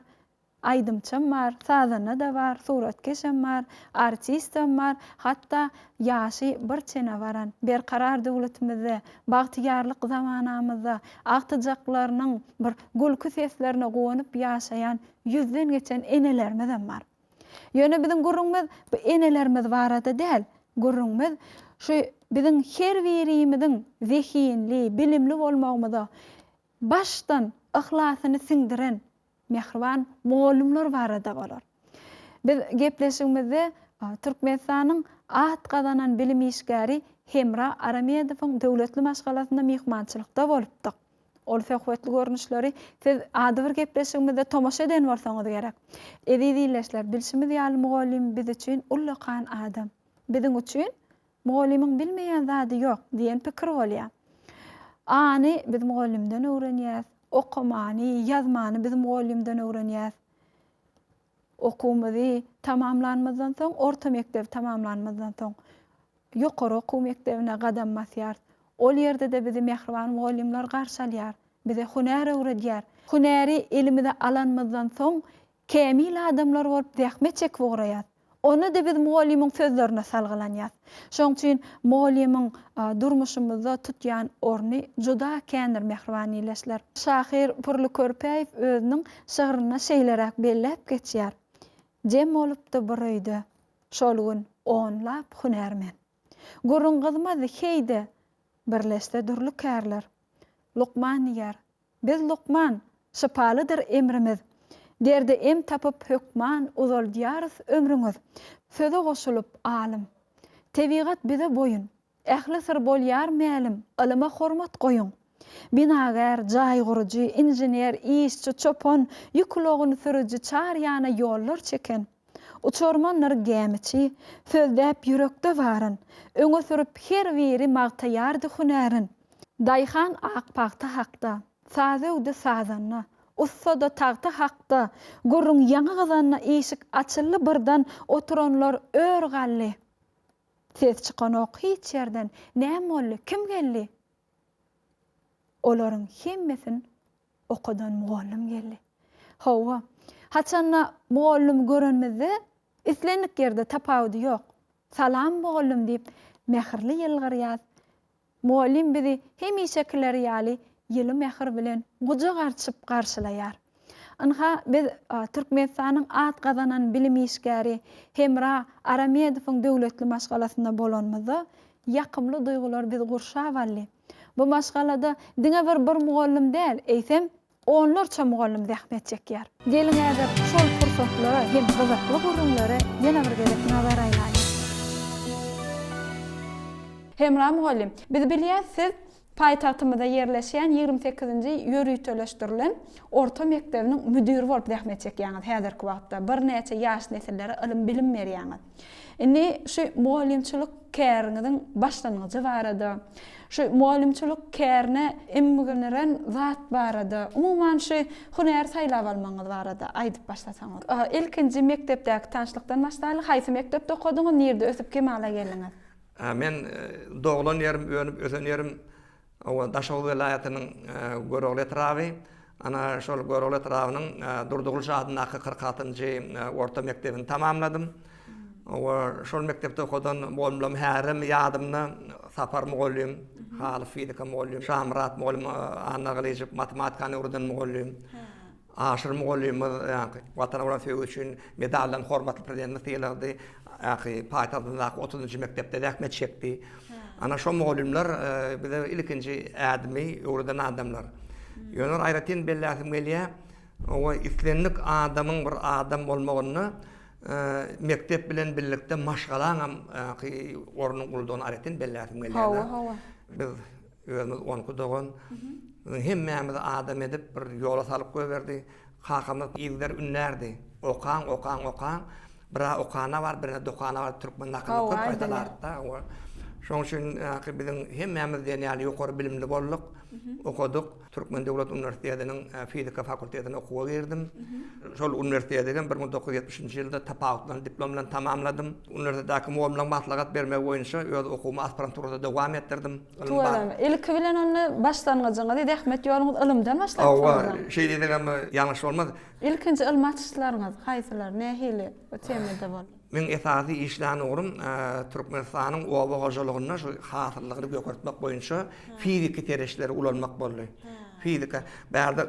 aydımçım var, sazana da var, suratkeşim var, artistim var, hatta yaşı bir çene varan, bir karar döwletimizde, bagtyarlyk zamanamızda, agtyjaklarynyň bir gülkü seslerine gowanyp ýaşaýan yüzden geçen enelerimiz var. Ýöne biziň gurrumyz bu enelerimiz barada däl, gurrumyz şu biziň her birimiziň zehinli, bilimli bolmagymyza baştan ihlasını siňdiren mehriban mugallimler barada bolar. Biz gepleşigimizde Türkmenistanyň at gazanan bilim işgäri Hemra Aramedowyň döwletli maşgalasynda mehmançylykda bolupdyk. Ol fähwetli görnüşleri siz ady bir gepleşigimizde tomaşa eden bolsaňyz gerek. Ezizileşler, bilşimiz ýaly mugallim biz üçin ullakan adam. Biziň üçin mugallimiň bilmeýän zady ýok diýen pikir bolýar. Any biz mugallimden öwrenýäs. Okumany, yazmany biz mugallimden öwrenýäs. Okumuzy tamamlanmazdan soň, orta mekdep tamamlanmazdan soň ýokary okuw mektebine gadam basýar. Ol ýerde de bizi mehriban mugallimler garşalýar, bize hunar öwredýär. Hunary elimizde alanmazdan soň kämil adamlar bolup zähmet çekip öwredýär. Onu da biz muallimiň sözlerine salgylanýar. Şoň üçin muallimiň durmuşymyzda tutýan orny juda kendir mehribaniyleşler. Şahir Purly Körpäýew özüniň şygyryna şeýlerek bellep geçýär. Jem bolupdy bir öýde, şol gün onlap hunärmen. Gurrungyzmaz heýde birleşde durlukärler. Lukman ýer. Biz Lukman, şypalydyr emrimiz. Derde em tapıp hükman uzoldýarys ömrüňiz. Söze goşulyp alim. Tebigat bize boyun. Ähli sir bolýar mälim. Ilyma hormat goýun. Binagar, jaý guruji, injinier, işçi, çopon, ýüklerini sürüji çar ýana ýollar çeken. uçormanlar gämiçi, sözdäp yürekde baryn, öňe sürüp her biri magtaýardy hünärin. Daýhan akpakta hakda, sazöwde sazanna, ussada tagta hakda, gurrun ýaňy gazanna eşik açyly birden oturanlar ör galli. Ses çykanok hiç ýerden, näme boldy, kim geldi? Olaryň hemmesin okadan mugallim geldi. Hawa, haçanna mugallim görenmizde islenlik yerde tapawdy ýok. Salam mugallim diýip mehirli ýylgyryýar. Muallim bizi hemişekiler ýaly ýyly mehir bilen guja garçyp garşylaýar. Anha biz Türkmenistanyň at gazanan bilim işgäri Hemra Aramedowyň döwletli maşgalasynda bolanmyzda ýakymly duýgular bizi gurşabally. Bu maşgalada diňe bir mugallim däl, eýsem onlarça mugallim zähmet çekýär. Gelin häzir şol fursatlara hem gyzykly gurulary ýene bir gelip nazar aýlaýar. Hemra mugallim, biz bilýärsiz, paýtagtymyzda ýerleşýän 28-nji ýörüýteleşdirilen orta mektebiniň müdiri bolup zähmet çekýäňiz häzirki wagtda bir näçe ýaş nesillere ilim bilim berýäňiz. Indi şu mugallimçilik käriňiziň başlangyjy barada, şu mugallimçilik kärine emmigeniren zat barada, umuman şu hünär saýlap almaňyz barada aýdyp başlasaňyz. Ilkinji mektepdäki tanşlykdan başlaýly, haýsy mektepde okudyňyz, nerede ösüp kemala geldiňiz? Men doğulan yerim, önüp ösen yerim Daşoğlu vilayatynyň Görogly etrawy. Ana şol Görogly etrawynyň Durdugul şahadynyň 46-njy orta mektebini tamamladym. Şol mektepde okudan mugallim härim ýadymna Sapar mugallim, Halyp fizika mugallim, Şamrat mugallim, Anna Galyjyp matematikany urdan mugallim. Aşyr mugallim, watana ulan söýgü üçin medallan hormatly prezident ýylady. Paýtagtyndaky 30-njy mektepde zähmet çekdi. Ana şo mugallimler bize ilkinji ädmi urdan adamlar. Ýöner aýratyn belläsim gelýär. O islenlik adamyň bir adam bolmagyny mektep bilen birlikde maşgalaňam ornuň uldugyny aýratyn belläsim gelýär. Biz özümiz onkudogan hemmämiz adam edip bir ýola salyp goýberdi. Hakamyz ýyzlar ünlärdi. Okan. Bira okana var, birine dokana var, Türkmen nakını köp aytalardı. Şoň üçin biziň hemmämizden ýaly ýokary bilimli bolduk, okuduk. Türkmen Döwlet Üniversitetiniň fizika fakultetine okuwa girdim. Şol üniversitetden 1970-nji ýylda tapawutlan diplom bilen tamamladym. Üniversitetdäki mugallimlik matlagat bermek boýunça öz okuwymy aspiranturada dowam etdirdim. Ilki bilen onu başlangyjyňyz, zähmet ýoluňyz ilmden başlanýar. Şey diýdim, ýalňyş bolmady. Ilkinji ilm açyşlaryňyz haýsylar, nähili o temede bol? Men esasy işläni urum Türkmenistanyň oba hojalygyna şu hasyrlygyny gökörtmek boýunça fizika tereşleri ulanmak boldy. Fizika bärde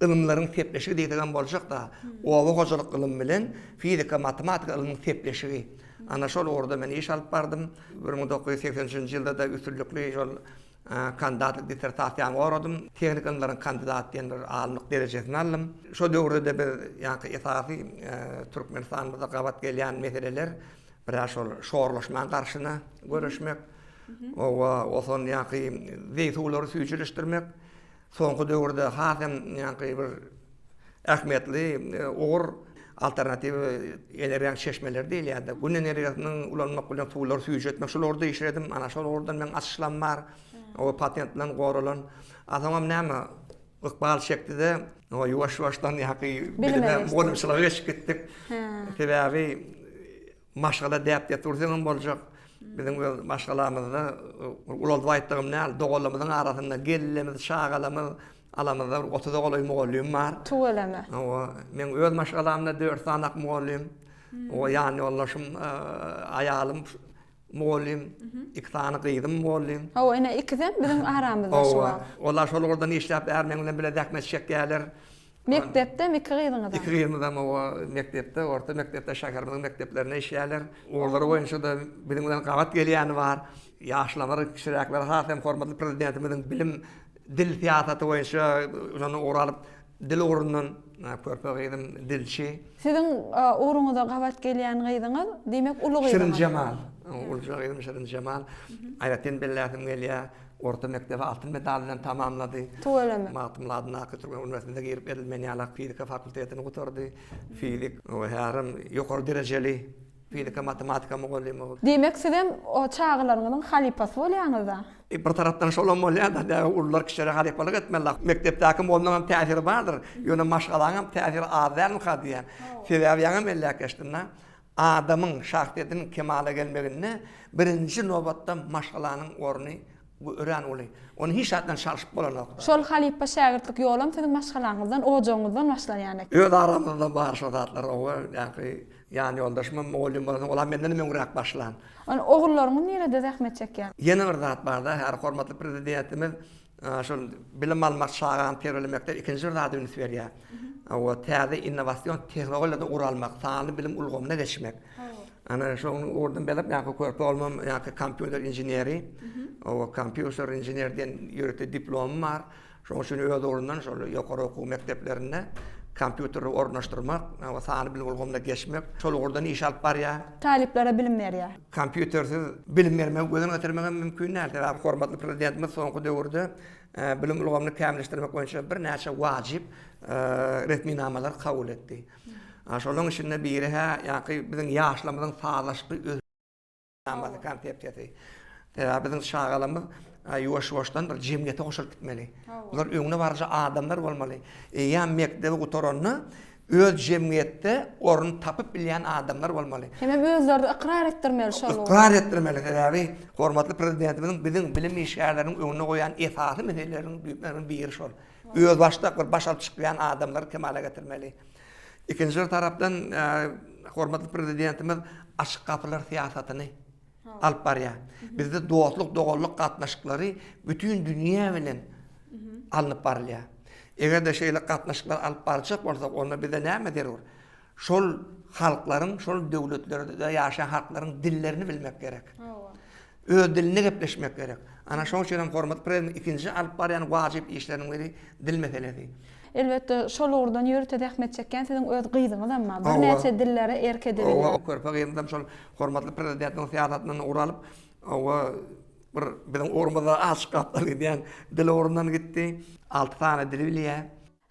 ilimleriň tepleşigi diýdigen bolsak da, oba hojalyk ilim bilen fizika matematika iliminiň tepleşigi. Ana şol orada men iş alyp bardym. 1980-nji ýylda da üstünlikli şol kandidatlyk dissertasiýamy oradym. Tehnik ilimleriň kandidat diýen bir alymlyk derejesini aldym. Şo döwürde bir ýa-ni esasy Türkmenistanymyzda gabat gelýän meseleler biraz şol şoorlaşmaň garşyna görüşmek. O son ýa-ni zeytulary süýçüleşdirmek. Soňky döwürde hasam ýa-ni bir ähmiýetli ogur alternativ enerjiýa çeşmeler diýil ýa-da gün energiýasynyň ulanmak bilen suwlary süýçe etmek şolorda işledim. Ana şol ordan men açyşlan bar. O patent bilen goralan. Adamam näme ykbal çekdi-de, o ýuwaş-ýuwaşdan ýa-ni bilime mugallimçiligiga geçip gitdik. Sebäbi maşgala däp dursaňam boljak. Biziň maşgalamyzda ulady aýtdygym näl, dogalamyzyň arasynda gellemimiz, şagalamyz, alamyzda 30 dogaly mugallim bar. Tuweleme. Men öz maşgalamda 4 sanak mugallim. O ýani ollaşym aýalym mugallim, 2 tane gyzym mugallim. Ene ikizem biziň aramyzda şu. Olar şol ordan işläp ermen bilen bile zähmet çekýärler. Mektepde mi gyzymyzdan? 2 gyzymyzdan o mektepde, orta mektepde şäherimiziň mekteplerine işýärler. Orlar boýunça da biziň bilen gabat gelýäni bar. Ýaşlamary kişiräkler hasam hormatly prezidentimiziň bilim dil siýasaty boýunça ony oralyp dil orundan körpegim dilçi. Siziň uruňyzda gabat gelýän gyzyňyz, demek uly gyzyň. Şirin Jamal. Ulja gyzym Şirin Jamal. Aýratyn belläsim gelýär. orta mektebi altın medaliyle tamamladı. Tuğulama. Matımladın Akı Türkmen Üniversitesi'nde girip Edilmeniyalak Fizika Fakültetini kutardı. Fizik, o herim yukarı dereceli fizika matematika muallimi oldu. Demek sizem o çağlarının halipası bolýaňyz-da. Bir taraftan şolam bolýar da urlar kişilere halipalyk etmeler. Mektepdäki mollanın täsiri bardır. Ýöne maşgalaňam täsiri azalmy hadiýan. Sebäbi ýa-da mellekleşdirne adamın şahsiýetiniň kemale gelmegine birinji nobatda maşgalanyň orny bu ören oly. Onu hiç hatdan çalışıp bolanok. Şol halipa şägirtlik ýolum sizin maşgalaňyzdan, ojoňyzdan başlaýan. Öz aramızda bar şodatlar o yani yoldaşmam oğlum bolan ola menden meňrak başlan. Onu oğullaryň nerede zähmet çekýär? Ýene bir zat barda, her hormatly prezidentimiz şol bilim almak şagan terlemekde ikinji zat üns berýär. O täze innowasion tehnologiýada uralmak, sany bilim ulgamyna geçmek. Ana şoň ordan belep ýa-da körpe bolmam, ýa-da kompýuter inженери. O kompýuter inženerden ýöreti diplomum bar. Şoň üçin öz orundan şol ýokary okuw mekteplerinde kompýuteri ornaşdyrmak, we sany bilim ulgamyna geçmek, şol ordan iş alyp barýar. Taliplere bilim berýär. Kompýutersiz bilim bermek gözüň ötermegen mümkin näl. Täze hormatly prezidentimiz soňky döwürde bilim ulgamyny kämilleşdirmek boýunça bir näçe wajib resminamalar kabul etdi. Şolaryň içinde biri ýa-da biziň ýaşlamyzyň sağlaşyky özlemi konsepsiýasy. Biziň şagalarymyz ýuwaş-ýuwaşdan bir jemgyýete goşulyp gitmeli. Bular öňüne barja adamlar bolmaly. Ýa mekdebi gutaranyny öz jemgyýetde orun tapyp bilýän adamlar bolmaly. Hem özleri ikrar etdirmeli şol. İkrar etdirmeli. Täze hormatly prezidentimiň biziň bilim işgärleriniň öňüne goýan esasy meseleleriň biri şol. Öz başda bir baş alyp çykýan adamlar kemale getirmeli. İkinci tarafdan hormatly prezidentimiz açyk kapylar siýasatyny alyp barýar. Bizde dostluk, dogallyk gatnaşyklary bütün dünýä bilen alyp barýar. Egerde şeýle gatnaşyklar alyp barjak bolsak, onda bize näme derur? Şol halklaryň, şol döwletlerde ýaşaýan halklaryň dillerini bilmek gerek. Öz dilini gepleşmek gerek. Ana şoň üçin hormatly prezident ikinji alyp barýan wajib işleriň biri dil meselesi. Elbette şol ordan ýörete zähmet çekýän siziň öz gyzyňyz amma bir näçe dillere erke dili. O körpe gyzym şol hormatly prezidentiň siýasatyny uralyp, o bir bilen ormada açyk gatly diýen dil orundan gitdi. 6 tane dil bilýär.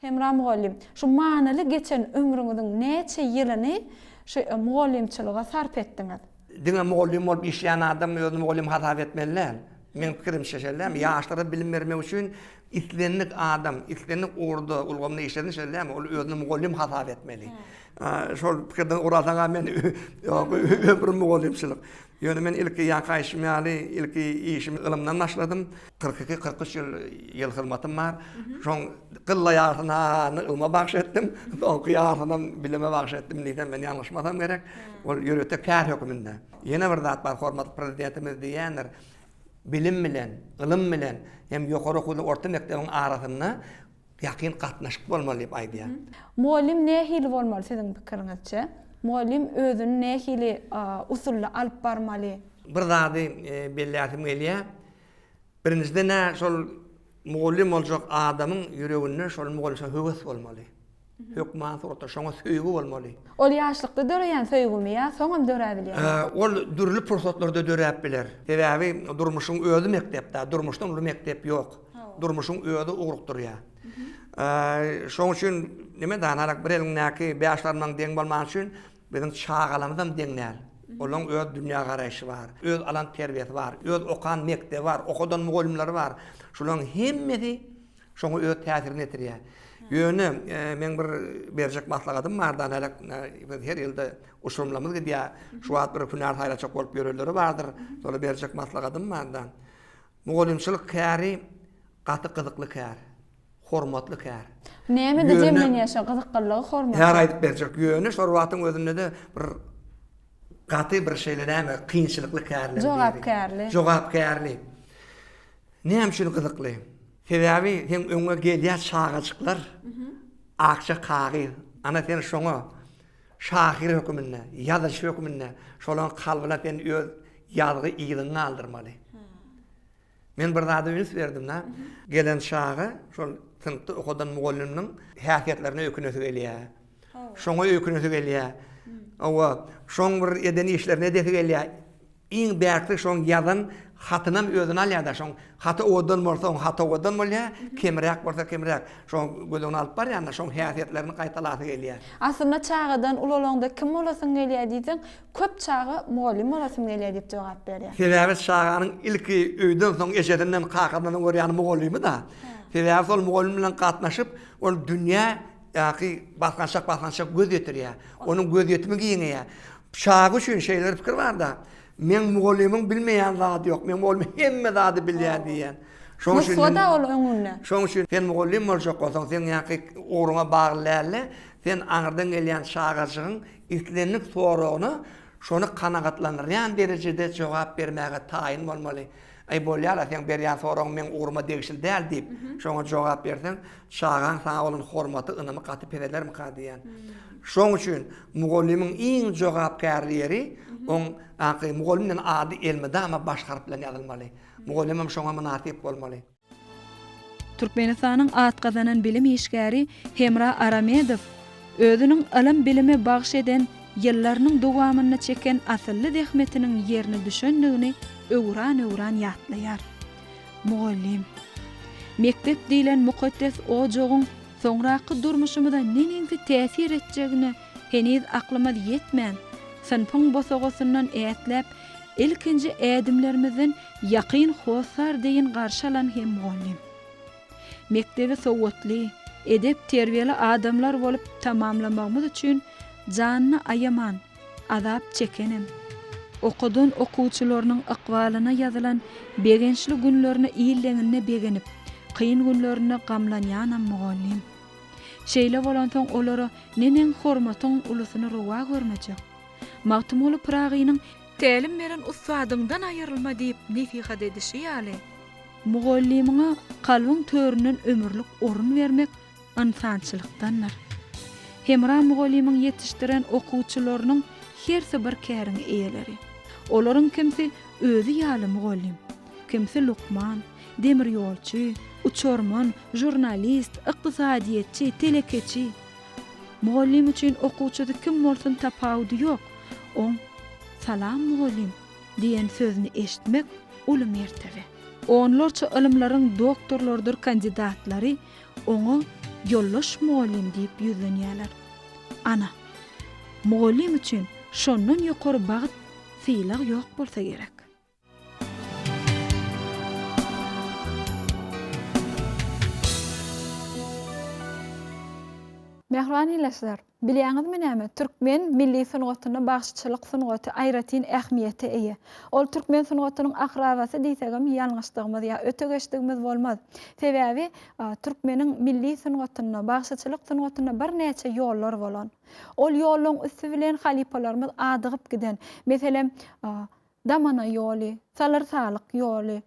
Hemra muallim, şu manaly geçen ömrüňiziň näçe ýylyny şu muallimçiliga sarp etdiňiz? Diňe muallim bolup işleýän adam özüni muallim hatap etmeliler. Men pikirimçe şeýle, ýaşlara bilim bermek üçin islenlik adam, islenlik orada ulgamyna işlediň şeýle, ol özüni muallim hatap etmeli. Şol pikirden urataňa men ömrüm muallimçilik. Ýöne men ilki ýa-da ilki işimi ilmden başladym. 42-43 ýyl hyzmatym bar. Şoň gylla ýaşyna ilme bagş etdim. Soňky ýaşynam bilime bagş etdim diýen men ýalňyşmasam gerek. Ol ýöretek kär höküminde. Ýene bir zat bar, hormatly prezidentimiz diýenler. Bilim bilen, ilim bilen hem ýokary okuwly orta mektebiň arasynda ýakyn gatnaşyk bolmaly diýip aýdýar. Muallim nähili bolmaly siziň pikiriňizçe? Muallim özüni nähili usulla alyp barmaly? Bir zady bellätim gelýär. Birincide şol muallim boljak adamyň ýüreginde şol muallim höwes bolmaly. Hökman sorta şoňa söýgü bolmaly. Ol ýaşlykda döreýän söýgümi ýa soňam döräbilýär? Ol dürli pursatlarda döräp biler. Sebäbi durmuşyň özü mektepde, durmuşdan uly mektep ýok. Durmuşyň özü ugurukdurýar. Şoň üçin nime danarak bir elňäki ýaşlaryndan deň bolman üçin biziň çağalarymyzdan deňnär. Olaň öz dünýä garaýşy bar, öz alan terbiýeti bar, öz okan mektep bar, okudan mugallimler bar. Şolaryň hemmesi şoňa öz täsirini etirýär. Ýöne men bir berjek maslahatym bar da her ýylda usullamyz gidýär. Şu wagt bir hünär haýraçak bolup ýöreleri bardyr. Şola berjek maslahatym bar da. Mugallimçilik käri gaty gyzykly kär, hormatly kär. Näme de jemlenýär gyzyklygy hormat? Her aýdyp berjek ýöne şol wagtyň özünde de bir gaty bir şeýle näme kynçylykly kärler. Jogapkärli. Jogapkärli. Näme şol gyzykly? Sebäbi hem öňe gelýär çağaçyklar. Akça kagy. Ana sen şoňa şahir hökümine, ýazyş hökümine şolaň kalbyna sen öz ýazgy ýylyny aldyrmaly. Men bir zada üns berdim da. Gelen şagy şol sınıfta okudan mugallimniň häsiýetlerine ökünesi gelýär. Şoňa ökünesi gelýär. Awa şoň bir edeni işlerine defi gelýär. Iň bäkli şoň ýazan hatynam özüne alýar da şoň hata odan bolsa hata odan bolýar, kemirek bolsa kemirek. Şoň gözüne alyp bar ýa-da şoň häsiýetlerini gaýtalasy gelýär. Aslında çağıdan ulolongda kim olasın gelýär diýsen, köp çağı muallim olasın gelýär diýip jogap berýär. Sebäbi çağanyň ilki öýden soň eşedinden kakaddan görýän muallimi da. Sebäbi sol muallim bilen gatnaşyp, ol dünýä ýa-ki basgançak göz ýetirýär. Onuň göz ýetimi giňeýär. Çağı üçin şeýler pikir bar da. Men muallimiň bilmeýän zat ýok. Men muallim hemme zady bilýär diýen. Şoň üçin soda ol öňünde. Şoň üçin sen muallim boljak bolsaň, sen ýa-ki oruňa baglanly, sen aňyrdan gelýän çağaçygyň islenlik soragyny şonu kanagatlandyrýan derejede jogap bermäge taýin bolmaly. Ay bolýar, sen berýän soragyň men urma degişil däl diýip, şoňa jogap bersen, çağaň sana olan hormaty ynamy gaty perelermi diýen. Şoň üçin muallimiň iň jogapkärligi on aqy muallimden ady elmede ama başgaryp bilen ýazylmaly. Muallimem şoňa münasip bolmaly. Türkmenistanyň at gazanan bilim işgäri Hemra Aramedow özüniň alam bilimi bagş eden ýyllarynyň dowamyny çeken asylly dehmetiniň ýerini düşündigini öwran ýatlaýar. Muallim. Mektep diýilen mukaddes ojogyň soňraky durmuşymyza nenensi täsir etjegini heniz aklyma ýetmän. Sanpyň bosagosyndan ätlep, ilkinji ädimlerimizden ýakyn hosar diýen garşy alan hem muallim. Mektebi sowatly, edep terbiyeli adamlar bolup tamamlamagymyz üçin janyny aýaman, azap çekenim. Okudun okuwçylarynyň aqwalyna ýazylan begençli günlerini iýleňine begenip, kıyın günlerini gamlanýanam muallim. Şeýle bolan soň olary nenen hormatyň ulusyny rowa görmejek. Magtymly Pragynyň tälim beren ustadyňdan aýrylma diýip nesihat edişi ýaly. Muallimiňe kalbyň töründen ömürlük orun vermek insançylykdandyr. Hemra muallimiň ýetişdiren okuwçylarynyň hersi bir käriň eýeleri. Olaryň kimsi özü ýaly muallim, kimsi Lukman, demir ýolçy, uçorman, jurnalist, ykdysadyetçi, telekeçi. Muallim üçin okuwçyda kim bolsun tapawdy ýok. On salam muallim diýen sözüni eşitmek uly mertebe. Onlarça ilmlaryň doktorlardyr kandidatlary oňa ýollaş muallim diýip ýüzlenýärler. Ana, muallim üçin şondan ýokary bagyt syýlak ýok bolsa gerek. Mehriban ýeşler, bilýäňizmi näme? Türkmen milli sanatyna bagşçylyk sanaty aýratyn ähmiýeti eýe. Ol türkmen sanatynyň akrabasy diýsegem ýalňyşdygymyz ýa ötegeçdigimiz bolmaz. Sebäbi türkmeniň milli sanatyna bagşçylyk sanatyna bir näçe ýollar bolan. Ol ýollaryň üstü bilen halipalarymyz adygyp giden. Meselem damana ýoly, salarsalyk ýoly,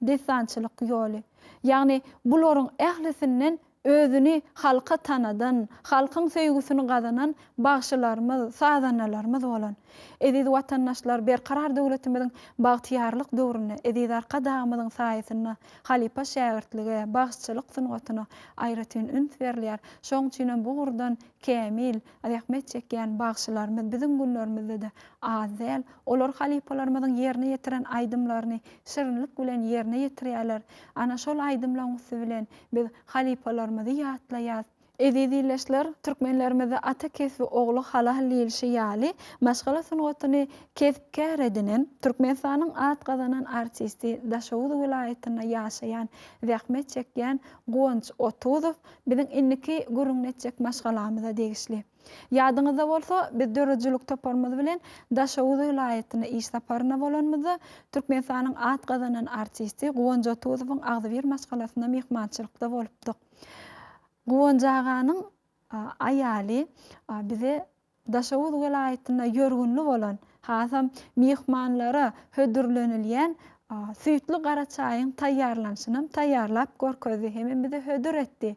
desançylyk ýoly. Ýagny bularyň ählisinden özüni halka tanadan, halkyň söýgüsini gazanan bagşylarymyz, sazanalarymyz bolan. Ediz watandaşlar berkarar döwletimiziň bagtyarlyk döwrüne, ediz arka dagymyzyň saýasyna, halipa şähertligi, bagşçylyk sanatyna aýratyn üns berýär. Şoň üçin bu gurdan kämil, rahmet çekýän bagşylarymyz biziň günlerimizde de azel, olar halipalarymyzyň ýerine ýetiren aýdymlaryny şirinlik bilen ýerine ýetirýärler. Ana şol aýdymlaryň bilen biz halipalarymyzy ýatlaýar. Edidileşler türkmenlerimizde ata kesbi oğlu halal ýelşi ýaly maşgala sanatyny kesipkär edinen Türkmenistanyň at gazanan artisti Daşowuz vilayatyna ýaşaýan rahmet çekýän Gonç Otuzow biziň inniki gurunetjek maşgalamyza degişli. Ýadyňyzda bolsa biz dörejilik toparmyz bilen Daşowuz vilayatyna iş saparyna bolanmyzda Türkmenistanyň at gazanan artisti Gonç Otuzowyň agzybir maşgalasyna mehmançylykda bolupdyk. Guwonjaganyň aýaly bize Daşowuz vilayatyna ýörgünli bolan, hasam mehmanlara hödürlenilýän süýtli gara çaýyň taýýarlanşyny taýýarlap görkezdi, hemen bize hödür etdi.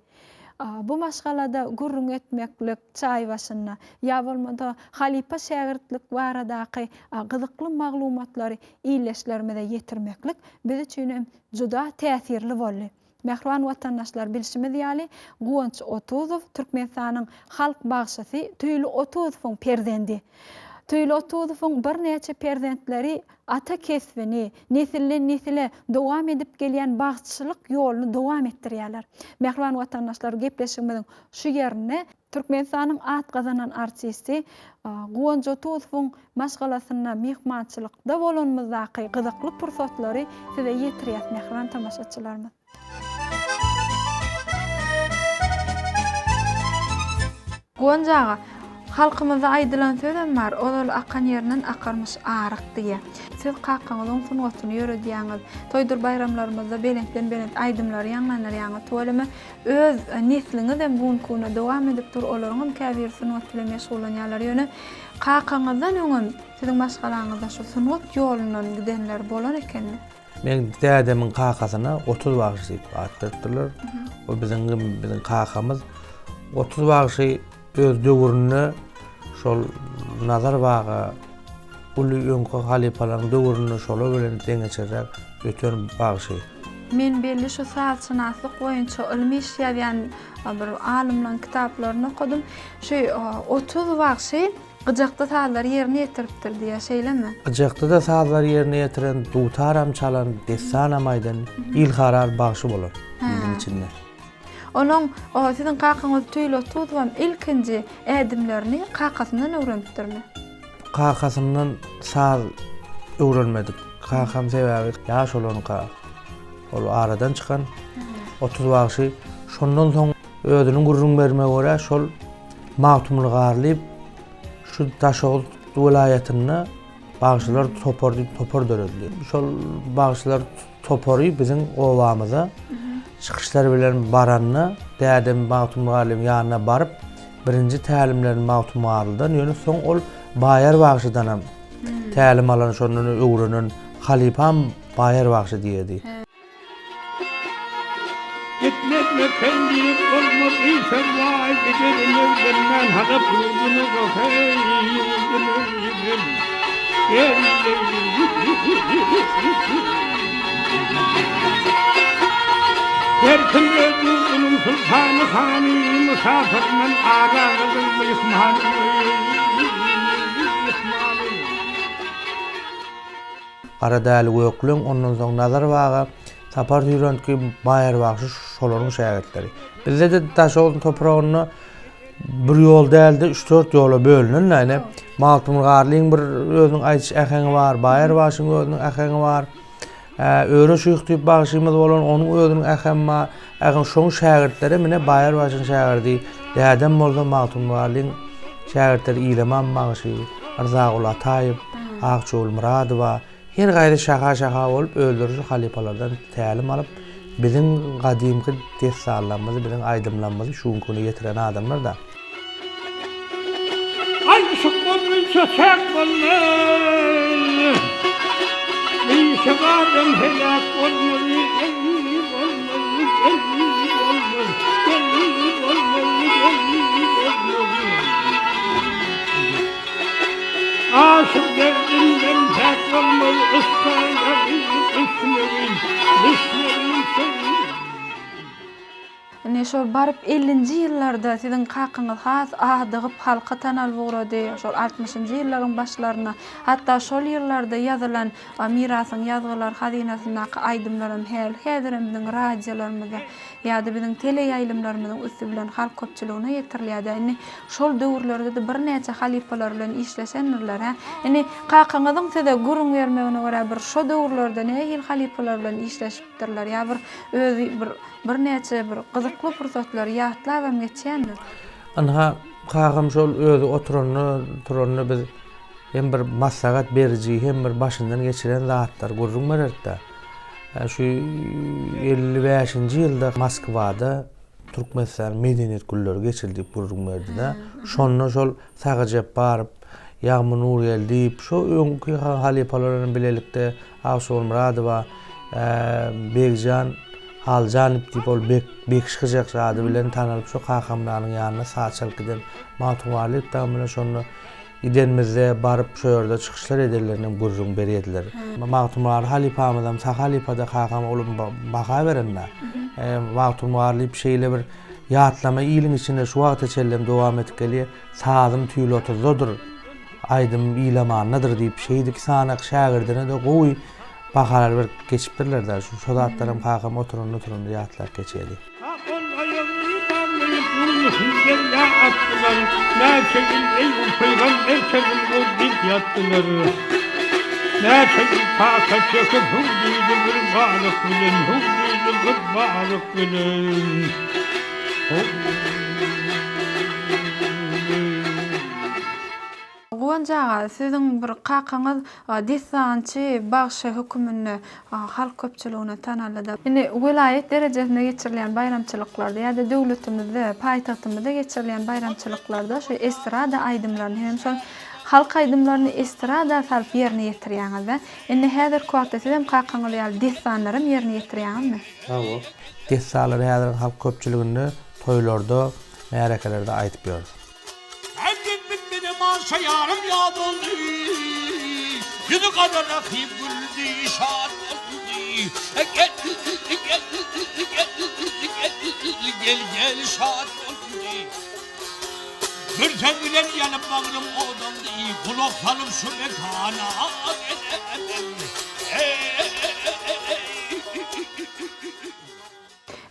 Bu maşgalada gurrun etmeklik çaý başyna ýa bolmada halipa şähertlik baradaky gyzykly maglumatlary iýleşlerimize ýetirmeklik biz üçin juda täsirli boldy. Mehriban watandaşlar bilişimiz ýaly Gonç Otuzow Türkmenistanyň halk bagşysy Tüýli Otuzowyň perdendi. Tüýli otuzyň bir neçe perzentleri ata kesbini nesilden nesile dowam edip gelýän bagçylyk ýoluny dowam etdirýärler. Mehriban watandaşlar, gepleşigimiziň şu ýerine Türkmenistanyň at gazanan artisti Gonja Otuzyň maşgalasyna mehmançylykda bolanmyzdaky gyzykly pursatlary size ýetirýär mehriban tamaşaçylarymyz. Gonjaga halkymyza aýdylan sözem bar, ol akan ýerinden akarmış aryk diýe. Siz kakanyzyň sunwatyny ýöredýäňiz, toýdur bayramlarymyzda belentden belent aýdymlar ýanlanýar, tolemy öz nesliňiz hem buňkuny dowam edip dur, olaryň käbir sunwat bilen meşgulanýarlar ýöne kakanyzdan öňün siziň maşgalaňyzda şu sunwat ýolundan gidenler bolan ekenmi? Men dädemiň kakasyna 30 bagş diýip atdyrdylar. O biziň kakamyz 30 bagşy öz döwrüne şol nazar baga uly öňkü halipalaryň döwrüne şola bilen deňeçerek ötön bagşy. Men belli şu saatşynaslyk boýunça ilmi iş ýazýan bir alimlaryň kitaplaryny okudum. Şu 30 bagşy gyjakda sazlar ýerine ýetiripdir diýe şeýlemi? Gyjakda da sazlar ýerine ýetiren, dutaram çalan, desana maýdan ilharar bagşy bolar ýygyň içinde. Onun siziň kakanyz tüýli otuzyň ilkinji edimlerini kakasyndan öwrenipdirmi? Kakasyndan saz öwrenmedik. Kakam sebäbi ýaş olanyka ol aradan çykan 30 bagşy şondan soň özüniň gurrun bermege görä şol magtumlygy arlyp şu Taşoğlu welaýatyna bagşylar topor döredildi. Şol bagşylar topory biziň owamyza çıkışlar bilen baranna dädem magtum galim ýanyna baryp birinji tälimlerini magtum garlydan ýöne soň ol Baýar bagşydanam tälim alan şondan öwrenen halipam Baýar bagşy diýedi. Gitmekle kendi olmaz insan vay gecerimden men hadap yüzünü Derkin özünün sultanı hani musafirmen ağrağızın mihmanı Aradäli göklüň ondan soň nazar baga tapar ýürentki Baýar bagşy şolaryň şägertleri. Bizde de Taşoğlu topragyny bir ýol däldi, 3-4 ýola bölünen, ýani magtum garlyň bir özüniň aýdyş äheňi bar, Baýar bagşynyň özüniň äheňi bar. Öre şuýuk diýip bagşymyz bolan onuň özüniň ähemma, ägin şoň şägertleri mine Baýar bagşynyň şägerdi. Dädem bolsa magtum garlyň şägertleri İleman bagşy, Arzagul Ataýew, Agçoğul Muradowa her gaýry şaha bolup öldürücü halipalardan tälim alyp biziň gadymky dessallarymyzy, biziň aýdymlanmazy şuňkuny ýetiren adamlar da. Ay şokbolmuşa şakbolma Bir şagadam helak olmalı Gelli olmalı Gelli olmalı Gelli olmalı Gelli olmalı Aşık derdimden tek olmalı Iskanlarım Ismerim Ismerim seni Ne şol barıp 50-nji ýyllarda siziň kakanyz has adygyp halka tanal boldy. Şol 60-njy ýyllaryň başlaryna, hatda şol ýyllarda ýazylan mirasyň ýazgylar hazinasynaky aýdymlarym häzirimiň radiolarymyza ýa-da biziň teleýaýlymlarymyzyň üstü bilen halk köpçüligine ýetirilýär. Indi şol döwürlerde de bir neçe halipalar bilen işleşenler. Indi kakanyzyň size gurrun bermegine görä bir şo döwürlerde nähil halipalar bilen işleşipdirler ýa bir neçe bir gyzykly pursatlar ýatlap geçýändir. Anha kakam şol özü oturanyny biz hem bir maslahat beriji hem bir başyndan geçiren zatlar gurrun bererdi. Şu 55-nji ýylda Moskwada Türkmenistan medeniýet günleri geçirdi gurrun berdi. Şonda şol sagajap baryp ýagmy nur geldi. Şo öňkü halipalarlaryň bilelikde Agçoğul Muradowa, Begjan Haljanip diýip ol bekişjak şady bilen tanalyp şu kakamlaryň ýanyna saçalyp giden magtumwalyk da bilen şonu idenmizde baryp şu ýerde çykyşlar ederleriniň gurrun berýärdiler. Magtumlar halipamyzam sahalipada kakam olum baha berenler. Magtumwalyp şeýle bir ýatlama ýylyň içinde şu wagta çellem dowam etip gelýär. Sazym tüýli otuzdadyr. aydım ilamannadır diýip şeýdik sanak şagirdine de gowy bahalar bir geçipdirler da şu şodatlarym kakam oturun ýatlar geçeli. Ya attılar, ne çekil ey peygamber çekil bu dik yattılar. Ne çekil kaka çekil hudiydi bir balık bilin, hudiydi bir balık bilin. Gowanjaga siziň bir kakaňyz desançy bagşy hökümini halk köpçüligine tanalada. Indi vilayet derejesinde geçirilen bayramçylyklarda ýa-da döwletimizde, paýtagtymyzda geçirilen bayramçylyklarda şu estrada aýdymlaryny hem şol halk aýdymlaryny estrada salyp ýerine ýetirýäňizde. Indi häzir kwakta sizem kakaňyz ýaly desanlarym ýerine ýetirýäňizmi? Hawa. Desanlary häzir halk köpçüliginde toýlarda, märakelerde aýdyp ýörüz. Maşa yarım yad oldu, yüzü kadar rakip güldü, şad oldu. Gel şad oldu. Bir sen bilen yanıp bağrım odandı, kulak salıp şu mekana.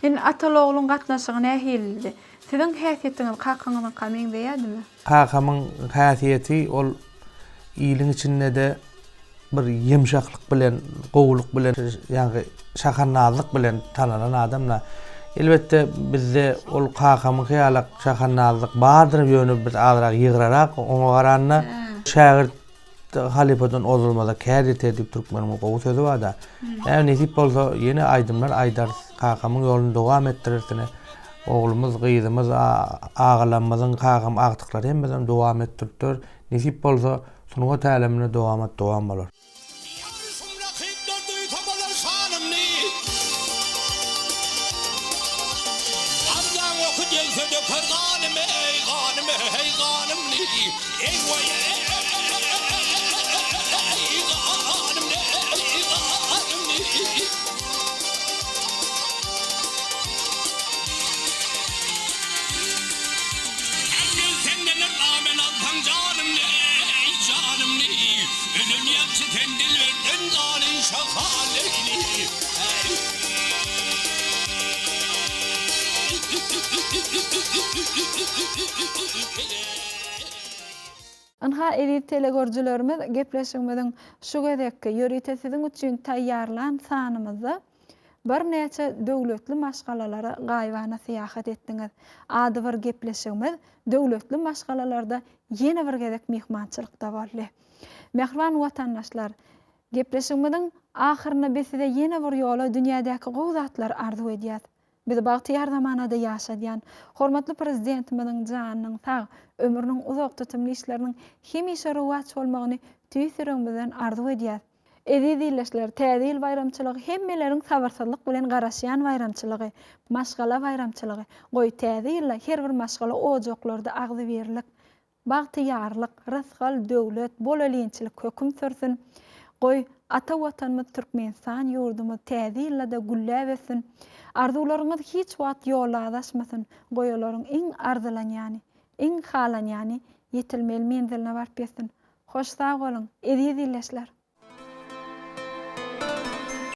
In atalogluň gatnaşygyna nähildi? Siziň häsiýetiňiz kakaňyzyň kamyň beýädimi? Kakamyň häsiýeti ol ýylyň içinde de bir ýemşaklyk bilen, gowuluk bilen, ýa-ni şahannalyk bilen tananan adamla. Elbetde bizde ol kakamyň hyýalak şahannalyk bardyr ýöne bir azrak ýygrarak oňa garanna şagird halipadan ozulmada kär edip türkmenimiň gowy sözi bar da. Ýa nesip bolsa ýene aýdymlar aýdar kakamyň ýoluny dowam etdirirtine. Oğlumuz, gyzymyz, agalarymyzyň kakam agtyklary hemmeden dowam etdiripdir. Nesip bolsa sunuga tälimine dowam bolar. Anha edip telegörjülerimiz gepleşigimiziň şu gezekki ýörite siziň üçin taýýarlan sanymyzy bir näçe döwletli maşgalalara gaýbana syýahat etdiňiz. Ady bir gepleşigimiz döwletli maşgalalarda ýene bir gezek mehmançylykda boldy. Mehriban watandaşlar, gepleşigimiziň ahyryna biz size ýene bir ýola dünýädäki gowy zatlar arzu edýäs. Biz bagtyar zamanada ýaşadýan hormatly prezidentimiziň janynyň sag, ömrüniň uzak tutymly işleriniň hemişe rowat bolmagyny tüýsüregimizden arzu edýäs. Edilýär täze ýyl bayramçylygy hemmeleriň sabarsızlyk bilen garaşýan bayramçylygy, maşgala bayramçylygy. Goý täze ýylla her bir maşgala ojoklarda agzy berilip, bagtyarlyk, rysgal döwlet, bolalynçylyk höküm sürsin. Goý ata watanymyz Türkmenistan ýurdumyz täze ýyllada güllä besin. Arzularyňyz hiç wagt ýola adaşmasyn. Goýalaryň iň arzulanýany, iň halanýany ýetilmeli menziline barp besin. Hoş sag bolun, edilýär.